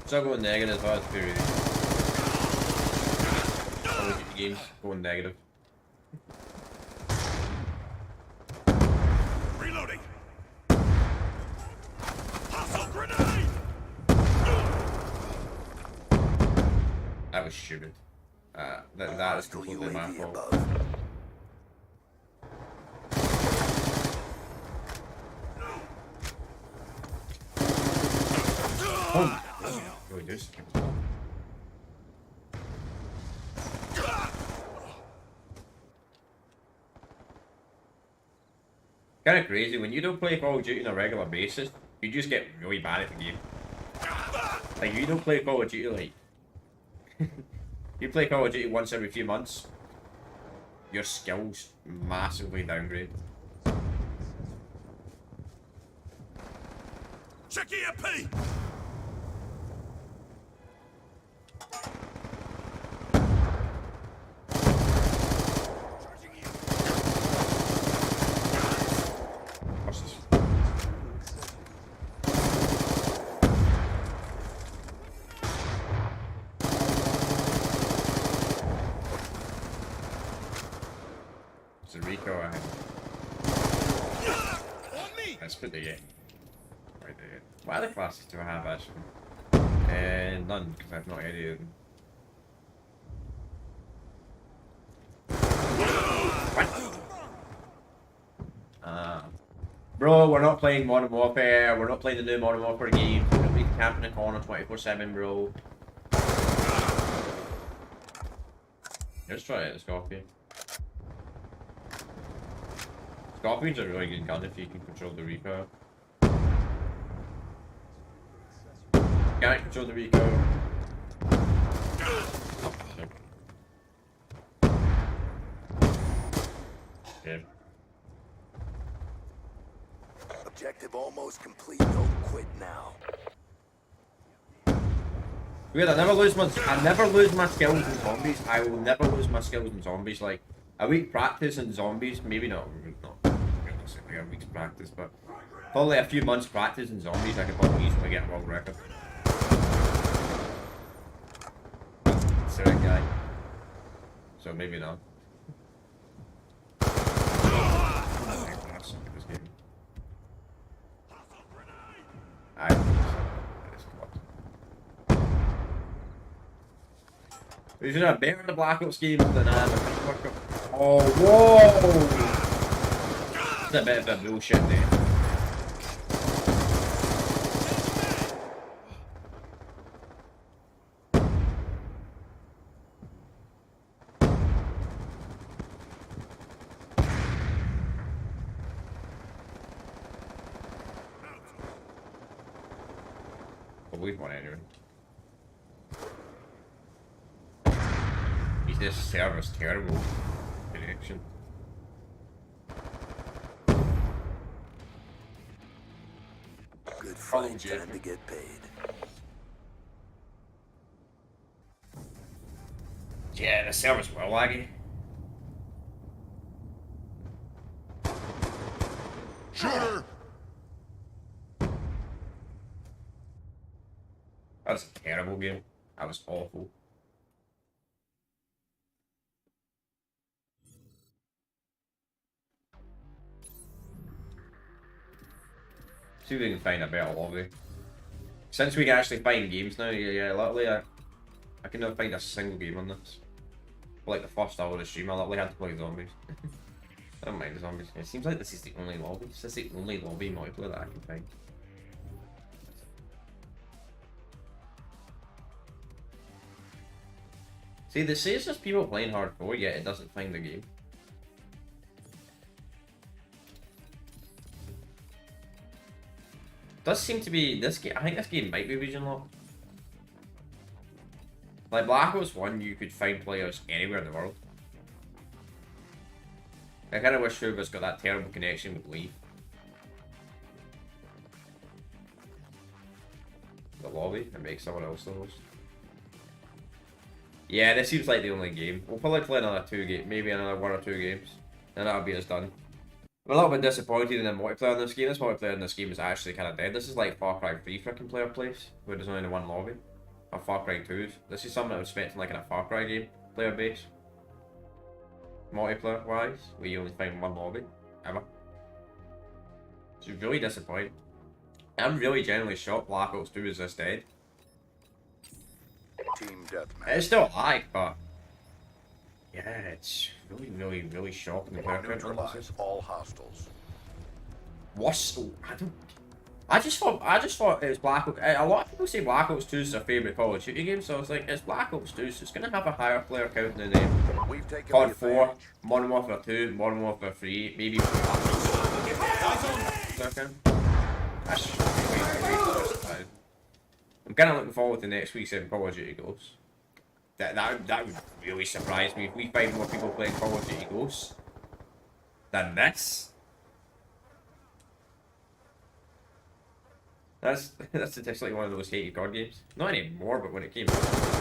Still going negative, but it's period. Call of Duty games going negative. Reloading. Hostile grenade. That was stupid. That is completely my fault. Oh. Really do something. Kind of crazy when you don't play Call of Duty on a regular basis, you just get really bad at the game. Like you don't play Call of Duty like you play Call of Duty once every few months, your skills massively downgrade. Check EMP. What's this? It's a Rico I have. Let's put the game. Right there. What other classes do I have actually? None, because I've not any of them. Bro, we're not playing Modern Warfare. We're not playing the new Modern Warfare game. We're gonna be camping in the corner 24/7, bro. Let's try it, the Scorpion. Scorpion's a really good gun if you can control the recoil. Can't control the recoil. Okay. Objective almost complete. Don't quit now. Weird, I never lose my skills in zombies. I will never lose my skills in zombies. Like a week practice in zombies, maybe not realistically a week's practice, but probably a few months practice in zombies, I could probably easily get a world record. That's the right guy. So maybe not. We should have better in the Black Ops game than Oh, whoa! That's a bit of a bullshit there. But we've won anyway. This server's terrible. connection. Good Follow fight, Jake. time to get paid. Yeah, the server's well laggy. Shooter! That was a terrible game. That was awful. See if we can find a better lobby. Since we can actually find games now, yeah, luckily I can never find a single game on this. For like the first hour of the stream, I literally had to play zombies. I don't mind the zombies. It seems like this is the only lobby. This is the only lobby multiplayer that I can find. See, they say it's just people playing hardcore, yet it doesn't find the game. Does seem to be this game. I think this game might be region locked. Like Black Ops 1, you could find players anywhere in the world. I kind of wish whoever's got that terrible connection would leave the lobby and make someone else the host. Yeah, this seems like the only game. We'll probably play another maybe another 1 or 2 games, and that'll be us done. I'm a little bit disappointed in the multiplayer in this game. This multiplayer in this game is actually kind of dead. This is like Far Cry 3 freaking player place, where there's only one lobby. Or Far Cry 2's. This is something I was expecting like in a Far Cry game, player base. Multiplayer wise, where you only find one lobby, ever. It's really disappointing. I'm really genuinely shocked Black Ops 2 is this dead. Team deathmatch. It's still alive, but yeah, it's really shocking. The player count on this Neutralize is. all hostiles. What's I just thought it was Black Ops. A lot of people say Black Ops 2 is their favourite Call of Duty game, so I was like, it's Black Ops 2, so it's gonna have a higher player count than We've taken COD the 4, advantage. Modern Warfare 2, Modern Warfare 3, maybe player count. That's I'm kind of looking forward to next week's Call of Duty Ghosts. That would really surprise me if we find more people playing Call of Duty Ghosts than this. That's just like one of those hated COD games. Not anymore, but when it came out.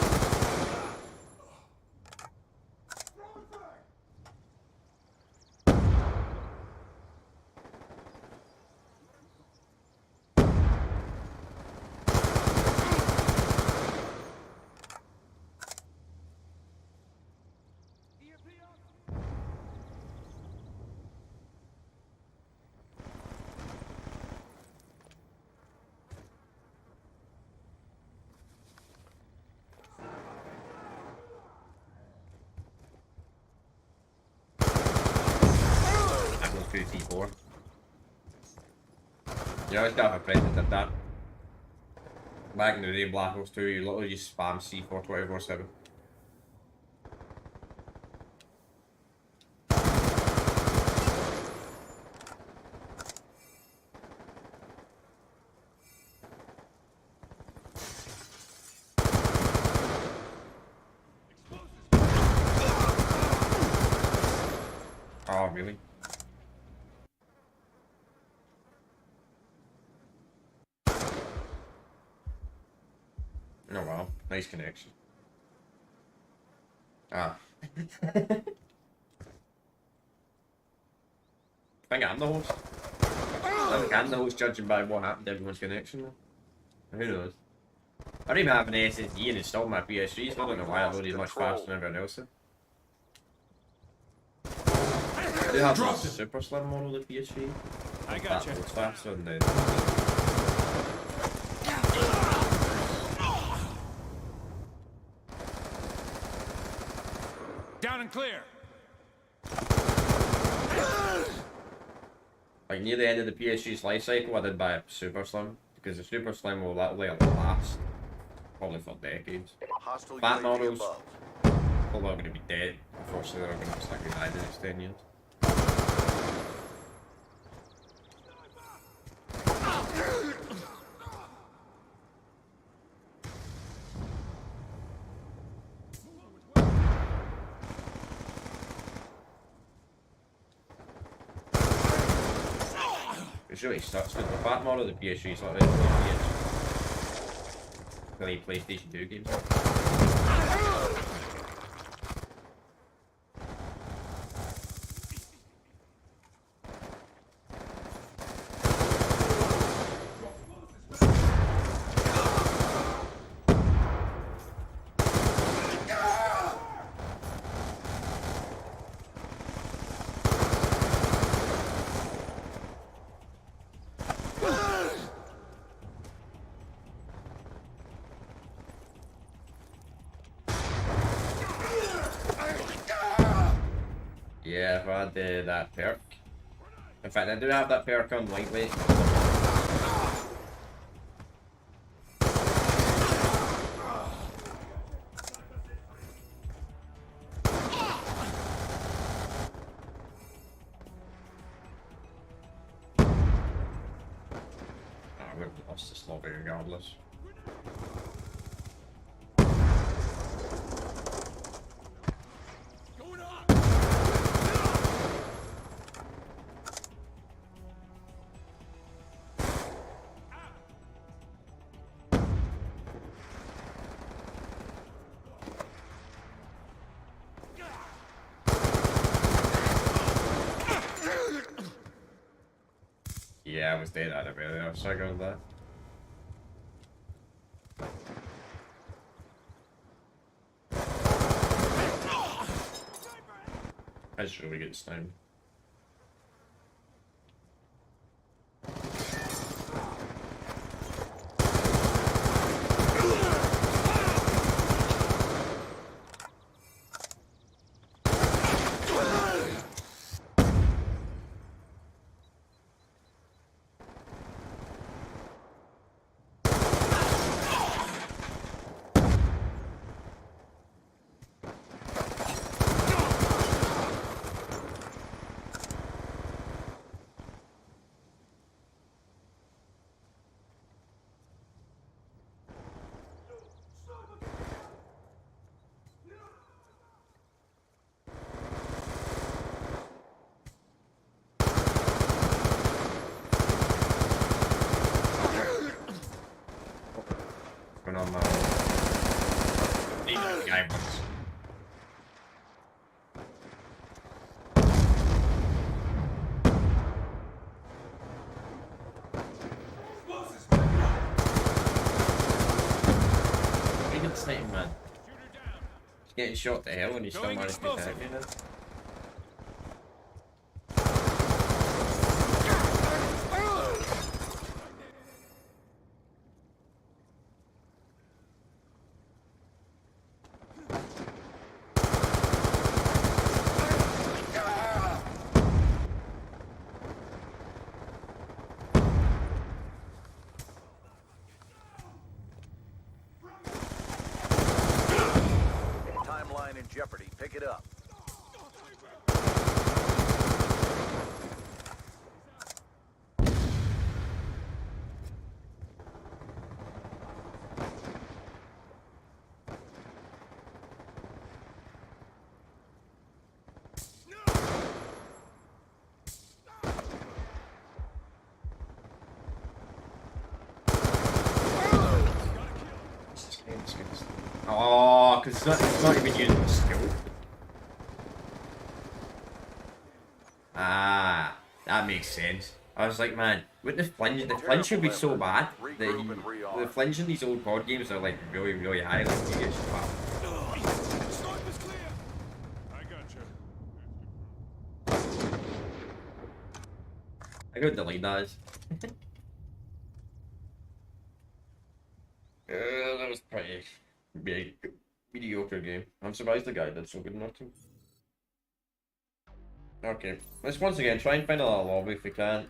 T4. Yeah, I always got a friend that did that. Back in the day in Black Ops 2, you literally just spam C4 24/7. Oh, really? Oh wow, nice connection. Ah. I think I'm the host. I think I'm the host judging by what happened to everyone's connection though. Who knows? I don't even have an SSD and installed my ps3, so I don't know why I loaded much faster than everyone else did. I do have a super slim model of the ps3. I That gotcha. loads faster than the... Down and clear. Like near the end of the ps3's life cycle, I did buy a super slim because the super slim will literally last probably for decades. Hostile Fat UAV models, above. although I'm going to be dead. Unfortunately, they're going to just like die in the next 10 years. Which really sucks because the fat model of the PS3 is like really PlayStation 2 games. Yeah, if I had that perk. In fact, I do have that perk on lightweight. I would have lost this lobby regardless. Yeah, I was dead out of it. I was struggling with that. That's really good stone. Going on my guy once. Pretty good sniping, man. He's getting shot to hell and he's still managed to attack me. Timeline in jeopardy. Pick it up. Oh, because it's not even using the skill. Ah, that makes sense. I was like, man, with the flinch should be so bad that the flinch in these old COD games are like really, really high. Like, you get shot. Sniper's clear. I got you. I gotta delete that. That was pretty big, mediocre game. I'm surprised the guy did so good enough to. Okay, let's once again try and find a lobby if we can.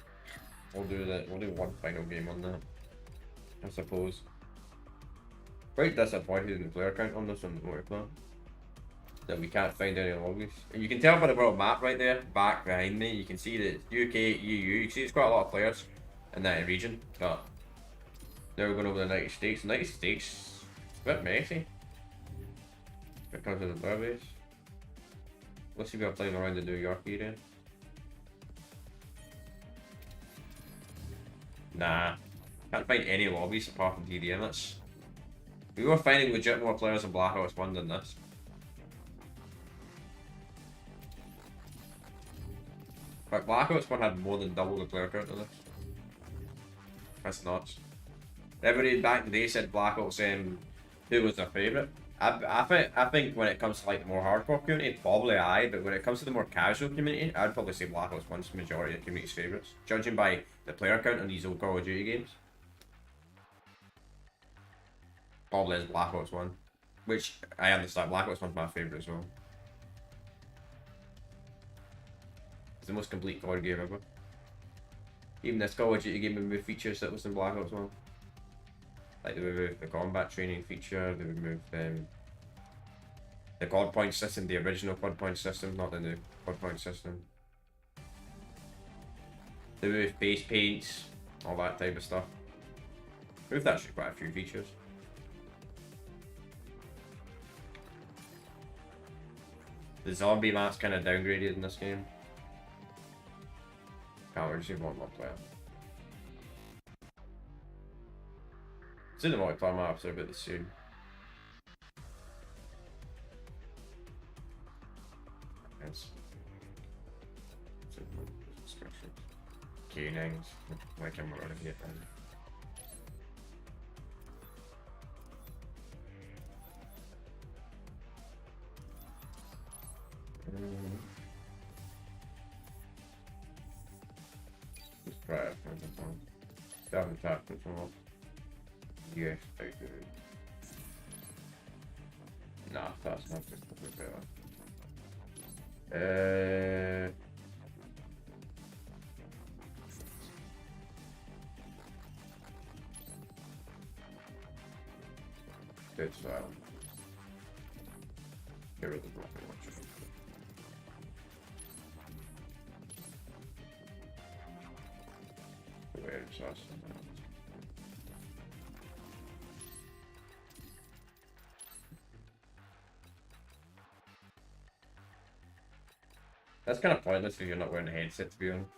We'll do that. We'll do one final game on that, I suppose. Quite disappointed in the player count on this on the multiplayer. That we can't find any lobbies. And you can tell by the world map right there, back behind me. You can see that UK, EU. You can see there's quite a lot of players in that region. But now we're going over the United States. The United States, it's a bit messy. When it comes to the player base. Let's see if we're playing around the New York area. Nah. Can't find any lobbies apart from TDM. We were finding legit more players in Black Ops 1 than this. But Black Ops 1 had more than double the player count of this. That's nuts. Everybody back in the day said Black Ops who was their favourite. I think when it comes to like the more hardcore community, probably but when it comes to the more casual community, I'd probably say Black Ops 1's the majority of the community's favourites, judging by the player count on these old Call of Duty games. Probably is Black Ops 1, which I understand. Black Ops 1's my favourite as well. It's the most complete Call of Duty game ever. Even this Call of Duty game removed features that was in Black Ops 1. Like they removed the combat training feature, they removed the quad point system, the original quad point system, not the new quad point system. They removed face paints, all that type of stuff. Removed actually quite a few features. The zombie map's kind of downgraded in this game. Can't wait to see one more player. It's in the multiplayer maps, they're about the same. Yes. Canings. Like I'm gonna get them. Let's try it. Down the top control. Yes, I do. Nah, that's not just a bit better. Good style. Get rid of the rocket launcher. Where is us? That's kind of pointless if you're not wearing a headset, to be honest.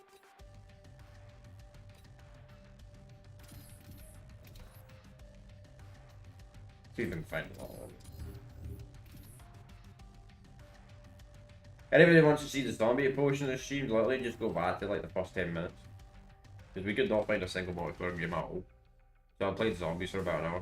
See if I can find it all. Anybody wants to see the zombie portion of the stream, literally just go back to like the first 10 minutes. Because we could not find a single multiplayer game at all. So I played zombies for about an hour.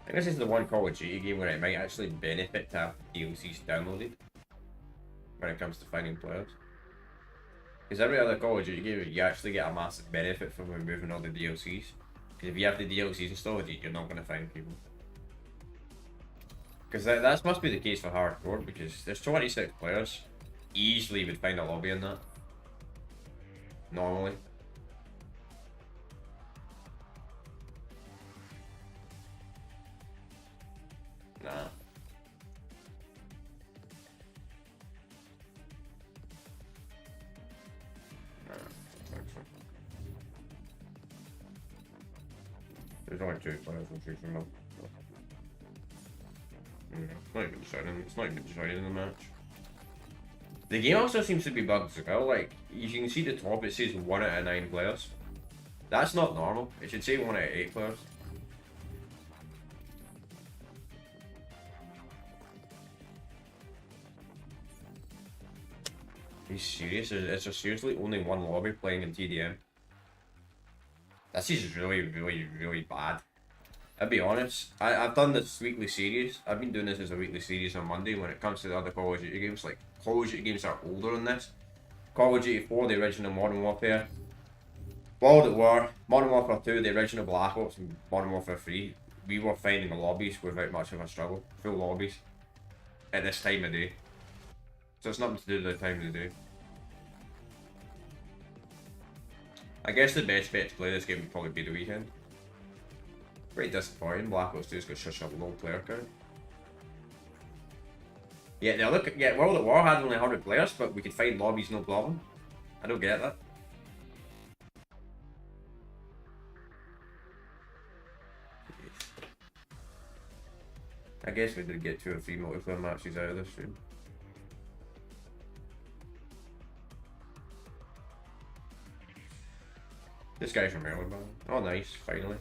I guess this is the one Call of Duty game where it might actually benefit to have DLCs downloaded when it comes to finding players. Because every other Call of Duty game, you actually get a massive benefit from removing all the DLCs. Because if you have the DLCs installed, you're not going to find people. Because that must be the case for hardcore, because there's 26 players. Easily would find a lobby in that. Normally. Nah. There's only 2 players in choose from them. It's not even deciding. It's not even decided in the match. The game also seems to be bugged as well. Like you can see the top, it says 1 out of 9 players. That's not normal. It should say 1 out of 8 players. Are you serious? Is there seriously only 1 lobby playing in TDM? This is really, really, really bad. I'll be honest, I've done this weekly series. I've been doing this as a weekly series on Monday when it comes to the other Call of Duty games. Like, Call of Duty games are older than this. Call of Duty 4, the original Modern Warfare. World at War, Modern Warfare 2, the original Black Ops, and Modern Warfare 3. We were finding the lobbies without much of a struggle. Full lobbies. At this time of day. So it's nothing to do with the time of the day. I guess the best bet to play this game would probably be the weekend. Pretty disappointing. Black Ops 2's got such a low player count. Yeah, now look, yeah, World at War had only 100 players, but we could find lobbies no problem. I don't get that. I guess we did get 2 or 3 multiplayer matches out of this stream. This guy's from Melbourne. Oh, nice, finally.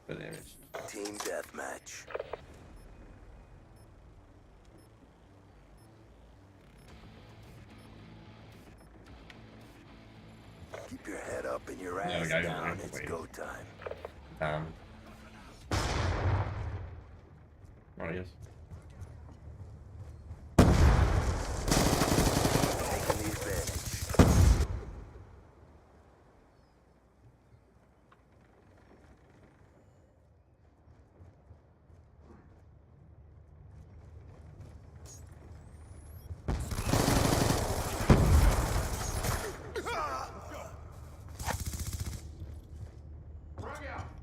But there it is. Team deathmatch. Keep your head up and your Yeah, ass guys, down. yeah, It's wait. go time. Oh, yes. Taking the advantage.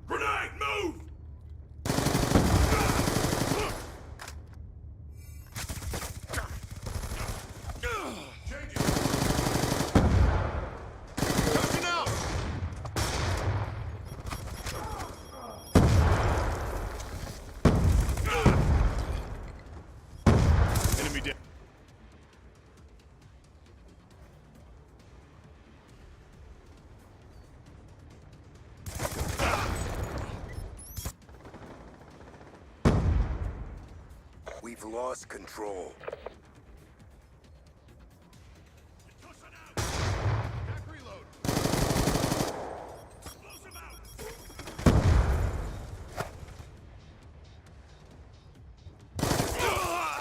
Grenade, move! Change it. Touching out! Enemy dead. We've lost control. Tossing out. Back reload. Close him out.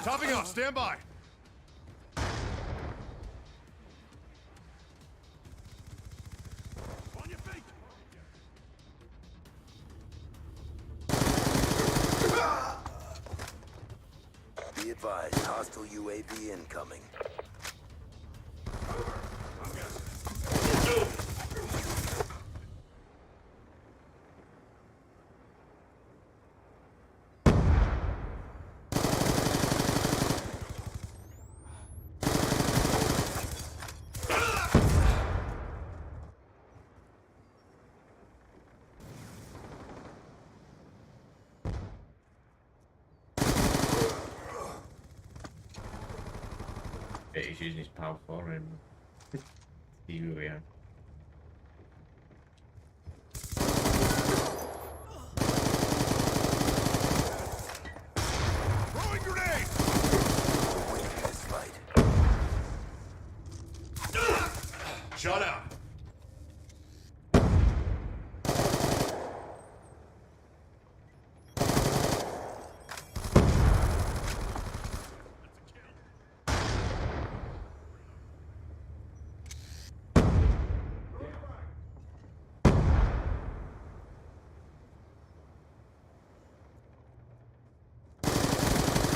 Topping off. Stand by. On your feet. Be advised, hostile UAV incoming. Yeah, he's using his power for him. See who we are. Throwing grenade. We're winning this fight. Shot out.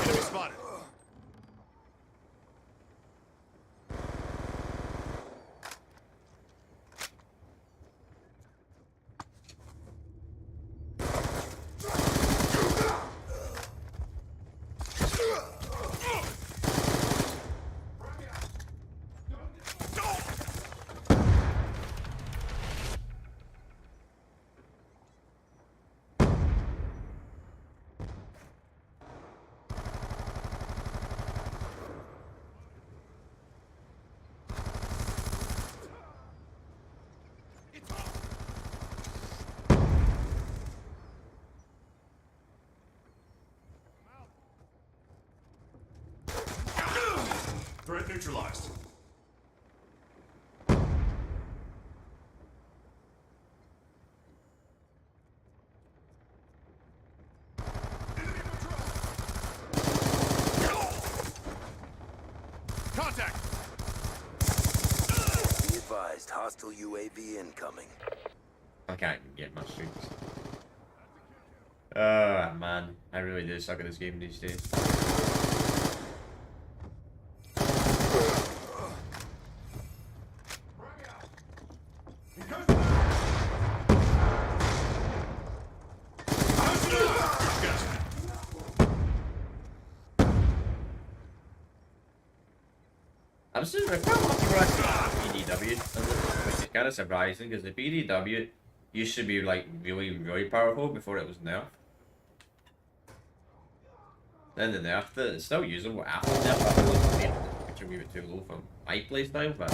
Enemy spotted. It's up. Threat neutralized. Enemy patrol. Contact. Be advised, hostile UAV incoming. I can't even get my streaks. Oh man, I really do suck at this game these days. I'm just quite lucky we're actually PDW, which is kind of surprising because the PDW used to be like really powerful before it was nerfed. Then they nerfed it. It's still usable after the nerf. I feel like it's made the wee bit too low for my playstyle, but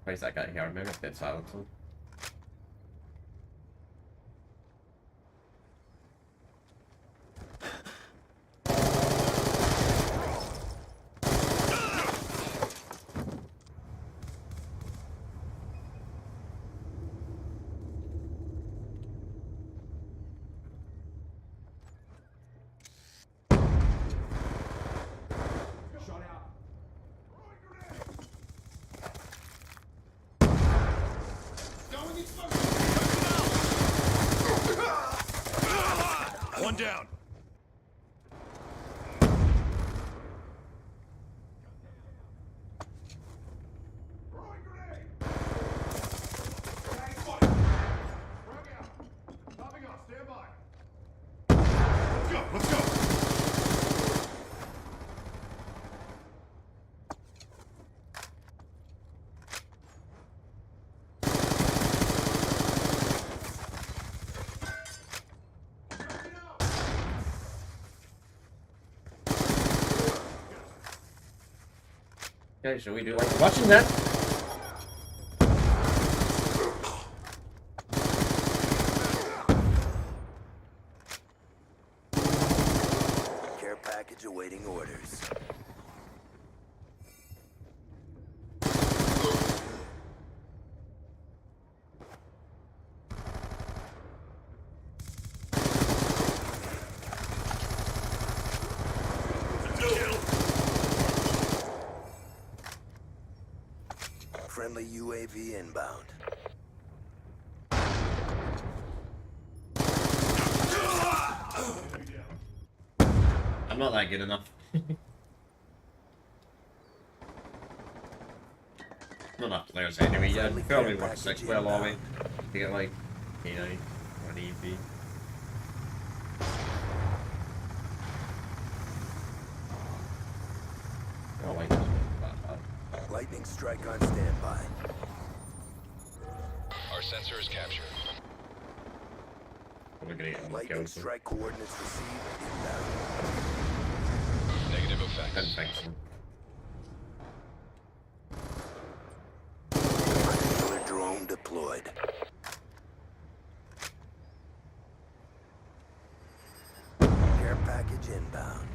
where's that guy here? Maybe it's dead silent. One down. Let's go. Okay, so we do like watching that. Care package awaiting orders. Friendly UAV inbound. I'm not that good enough. Not enough players anyway. Yeah, probably work 6 player lobby to get like K9 or an EV. Oh, like this one. Lightning strike on standby. Our sensor is captured. We're gonna get more Lightning kills. So. strike coordinates received inbound. Negative Didn't effects. think so. Killer drone deployed. Care package inbound.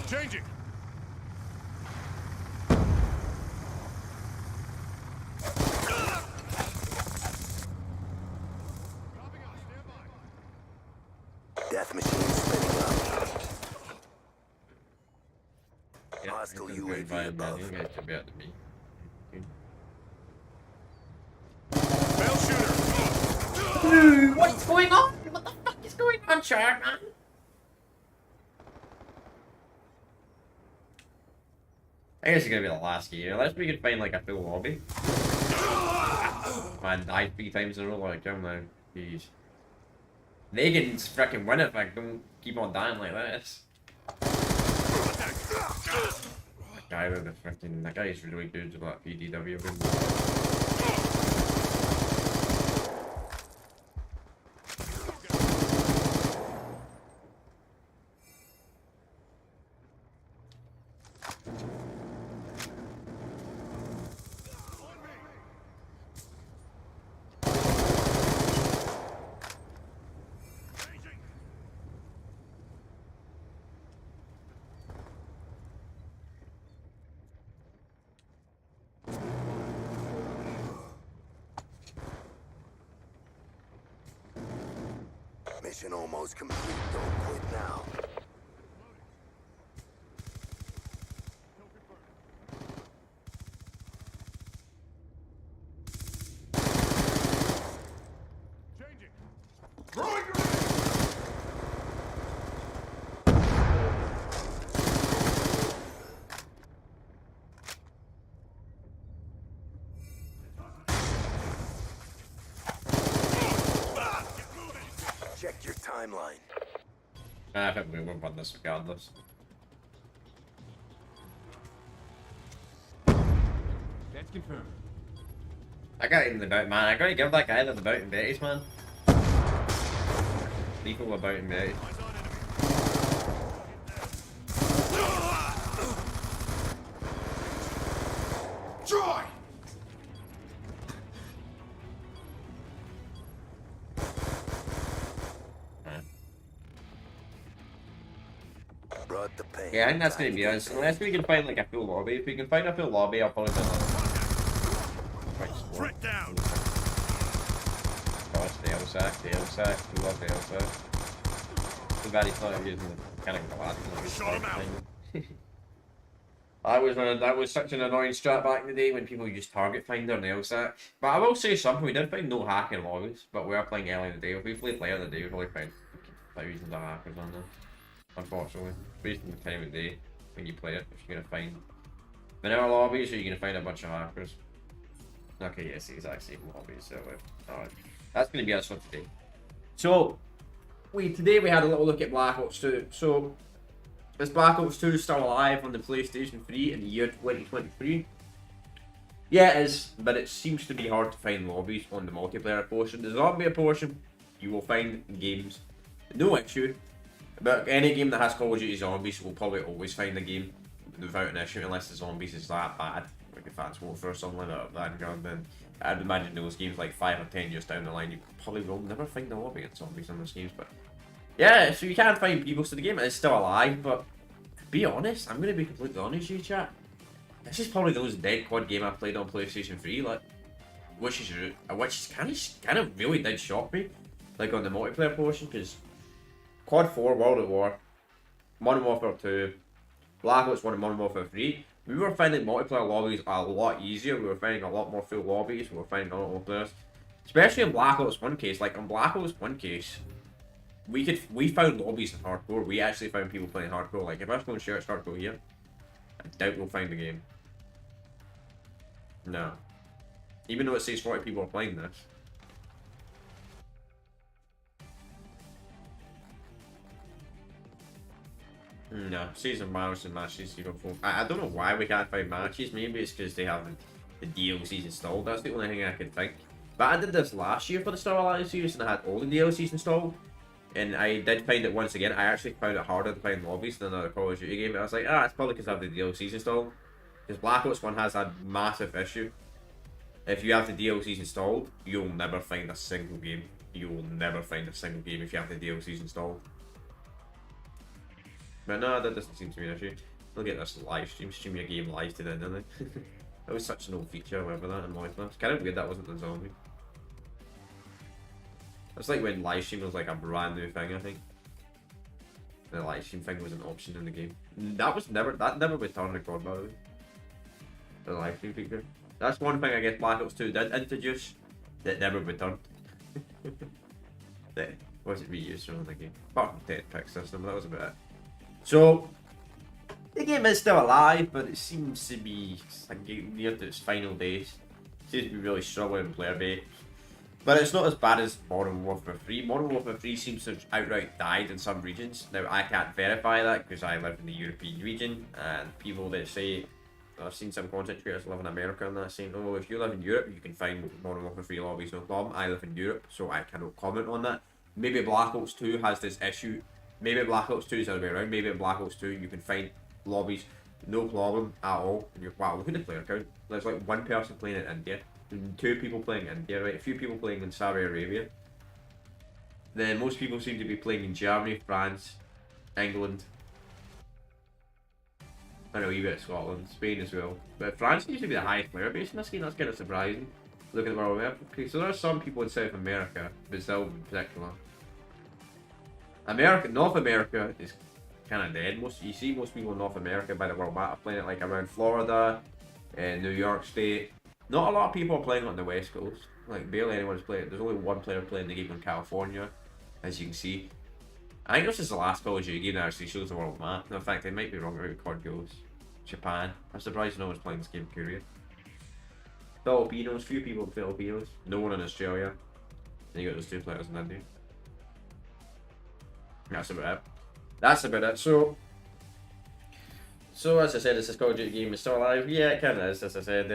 Changing. Death machine spinning up. Yeah, Hostile you can UAV buy him, man. above. You guys should be out to me. Fail shooter. What's going on? What the fuck is going on, Shark, man? I guess it's gonna be the last game. Unless we can find like a full lobby. Man, died 3 times in a row, like, come now. Jeez. They can freaking win if I don't keep on dying like this. That guy with the freaking. That guy is really good with that PDW. Mission almost complete. Don't quit now. timeline. I think we won't run this regardless. That's confirmed. I got him the bout, man. I gotta give that guy the bout and Betty's, man. Lethal about and Betty's. Eyes on enemy. Joy! Brought the pain. Yeah, I think that's gonna be us. Unless we can find like a full lobby. If we can find a full lobby, I'll probably do that. Threat down. Oh, it's the LSAC, we love the LSAC. Too bad he's not using the kind of glass. Shut him out. That was such an annoying strat back in the day when people used target finder and the LSAC. But I will say something, we did find no hacking lobbies, but we are playing early in the day. If we played later in the day, we'd probably find thousands of hackers on there. Unfortunately. Based on the time of day when you play it, if you're gonna find vanilla lobbies or you're gonna find a bunch of hackers. Okay, yes, the exact same lobbies, so alright. That's gonna be us for today. So today we had a little look at Black Ops 2. So is Black Ops 2 still alive on the PlayStation 3 in the year 2023? Yeah, it is, but it seems to be hard to find lobbies on the multiplayer portion. The zombie portion, you will find games, no issue. But any game that has Call of Duty Zombies will probably always find a game without an issue, unless the zombies is that bad. Like if that's Warfare or something like that, then I'd imagine those games like 5 or 10 years down the line, you probably will never find a lobby in zombies in those games. But yeah, so you can find people, so the game is still alive. But to be honest, I'm gonna be completely honest with you, chat. This is probably the most dead quad game I've played on PlayStation 3, like, which is kind of really did shock me, like on the multiplayer portion, because Quad 4, World at War, Modern Warfare 2, Black Ops 1 and Modern Warfare 3, we were finding multiplayer lobbies a lot easier. We were finding a lot more full lobbies. We were finding a lot more players, especially in Black Ops 1 case. Like in Black Ops 1 case, we found lobbies in hardcore. We actually found people playing hardcore. Like if I was going to search hardcore here, I doubt we'll find the game. No, even though it says 40 people are playing this. No, season matches and matches you don't. I don't know why we can't find matches. Maybe it's because they have the DLCs installed. That's the only thing I can think. But I did this last year for the Star Alliance series, and I had all the DLCs installed. And I did find it once again. I actually found it harder to find lobbies than another Call of Duty game. But I was like, it's probably because I have the DLCs installed. Because Black Ops 1 has a massive issue. If you have the DLCs installed, you'll never find a single game. You will never find a single game if you have the DLCs installed. But no, that doesn't seem to be an issue. Look at this live stream your game live to the end, didn't they? That was such an old feature, whatever that, in Minecraft. It's kind of weird that wasn't the zombie. It's like when live stream was like a brand new thing, I think. The live stream thing was an option in the game. That never returned to God, by the way. The live stream feature. That's one thing I guess Black Ops 2 did introduce that never returned. That wasn't reused from the game. Apart from the 10-pick system, that was about it. So, the game is still alive, but it seems to be like near to its final days. It seems to be really struggling in player base. But it's not as bad as Modern Warfare 3. Modern Warfare 3 seems to have outright died in some regions. Now, I can't verify that because I live in the European region, and people that say, I've seen some content creators live in America and that saying, oh, if you live in Europe, you can find Modern Warfare 3 lobbies, no problem. I live in Europe, so I cannot comment on that. Maybe Black Ops 2 has this issue. Maybe Black Ops 2 is the other way around. Maybe in Black Ops 2 you can find lobbies, no problem at all. And you're, wow, look at the player count. There's like one person playing in India, and 2 people playing in India, right? A few people playing in Saudi Arabia. Then most people seem to be playing in Germany, France, England, and a wee bit of Scotland, Spain as well. But France seems to be the highest player base in this game. That's kind of surprising. Look at the world map. Okay, so there are some people in South America, Brazil in particular. North America is kind of dead. You see most people in North America by the world map are playing it like around Florida and New York State. Not a lot of people are playing it on the West Coast. Like barely anyone's playing it. There's only one player playing the game in California, as you can see. I think this is the last Call of Duty game that actually shows the world map. In fact, I might be wrong about COD goes. Japan. I'm surprised no one's playing this game in Korea. Filipinos, few people in Filipinos. No one in Australia. Then you got those 2 players in India. That's about it. That's about it. So as I said, it's a Call of Duty game. It's still alive. Yeah, it kind of is. As I said,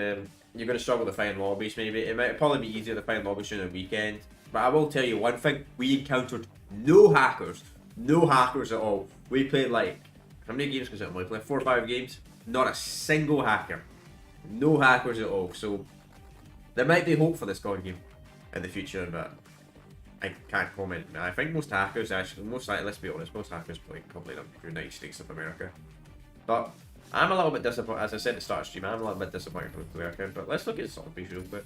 you're going to struggle to find lobbies. Maybe it might probably be easier to find lobbies during the weekend. But I will tell you one thing: we encountered no hackers at all. We played like how many games was it? We played 4 or 5 games. Not a single hacker. No hackers at all. So there might be hope for this COD game in the future, but I can't comment. I think most hackers actually, most likely, let's be honest, most hackers play probably the United States of America. But I'm a little bit disappointed, as I said at the start of the stream, I'm a little bit disappointed with the player count. But let's look at the zombies real quick.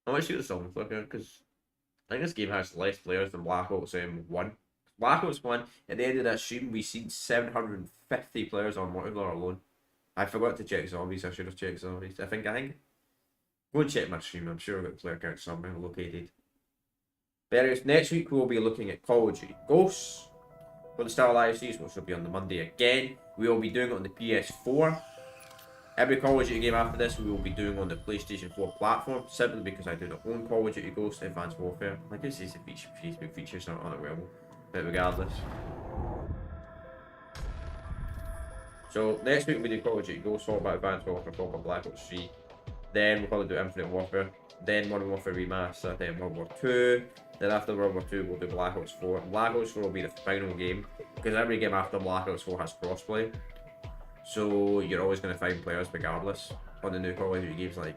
I want to see the zombies look at because I think this game has less players than Black Ops 1. Black Ops 1, at the end of that stream, we seen 750 players on multiplayer alone. I forgot to check zombies. I should have checked zombies. I think. Go and check my stream. I'm sure I've got player count somewhere located. But anyways, next week we'll be looking at Call of Duty Ghosts for the Star Live series, which will be on the Monday again. We will be doing it on the PS4. Every Call of Duty game after this we will be doing on the PlayStation 4 platform, simply because I do not own Call of Duty Ghosts Advanced Warfare. Like this is a Facebook feature, so not unavailable. But regardless. So next week we do Call of Duty Ghosts, followed by Advanced Warfare, followed by Black Ops 3. Then we'll probably do Infinite Warfare. Then Modern Warfare Remaster. Then World War 2. Then after World War 2 we'll do Black Ops 4. Black Ops 4 will be the final game, because every game after Black Ops 4 has crossplay. So you're always going to find players regardless on the new Call of Duty games, like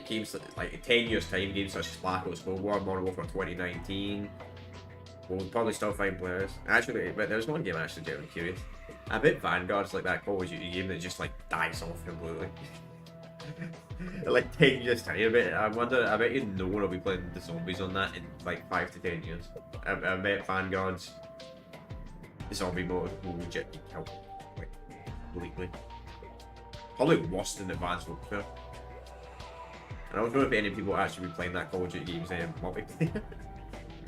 games like 10 years time, games such as Black Ops Cold War, Modern Warfare 2019. We'll probably still find players. Actually, but there's one game I'm actually genuinely curious. I bet Vanguard's like that Call of Duty game that just like dies off completely. Like 10 years time. I bet you no one will be playing the zombies on that in like 5 to 10 years. I bet Vanguard's zombie mode will legit be killed. Like, completely. Probably worse than Advanced Warfare. And I don't know if any people actually be playing that Call of Duty games multiplayer.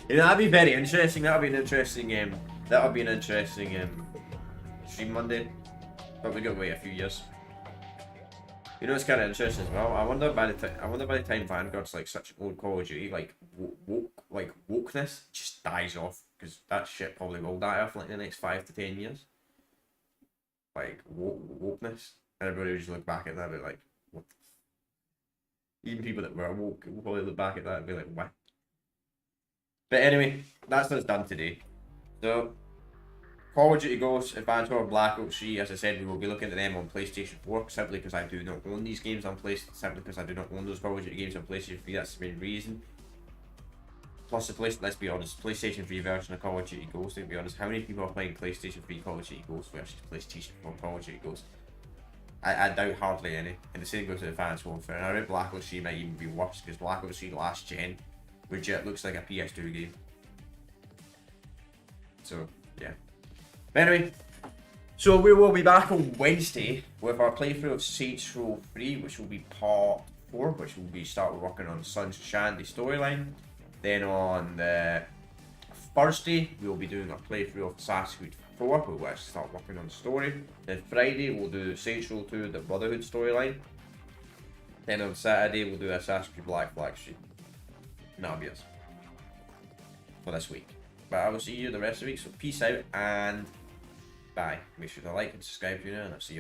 You know, that'd be very interesting. That would be an interesting stream Monday. But we gotta wait a few years. You know, it's kind of interesting as well. I wonder by the time Vanguard's like such old Call of Duty, like wokeness just dies off, because that shit probably will die off like in the next 5 to 10 years. Like wokeness, and everybody will just look back at that and be like, what? Even people that were woke will probably look back at that and be like, what? But anyway, that's what's done today. So, Call of Duty Ghosts, Advanced Warfare, Black Ops 3, as I said, we will be looking at them on PlayStation 4, simply because I do not own these games on PlayStation, simply because I do not own those Call of Duty games on PlayStation 3, that's the main reason. Plus, let's be honest, PlayStation 3 version of Call of Duty Ghosts, to be honest, how many people are playing PlayStation 3 Call of Duty Ghosts versus PlayStation 4 Call of Duty Ghosts? I doubt hardly any, and the same goes to Advanced Warfare, and I bet Black Ops 3 might even be worse, because Black Ops 3 last gen legit looks like a PS2 game. So, yeah. But anyway, so we will be back on Wednesday with our playthrough of Saints Row 3, which will be part 4, which will be start working on Sun's Shandy storyline. Then on Thursday, we will be doing a playthrough of Assassin's Creed 4, where we'll actually start working on the story. Then Friday, we'll do Saints Row 2, the Brotherhood storyline. Then on Saturday, we'll do Assassin's Creed Black Flag Street. And that'll be us for this week. But I will see you the rest of the week, so peace out and bye. Make sure to like and subscribe to you now, and I'll see you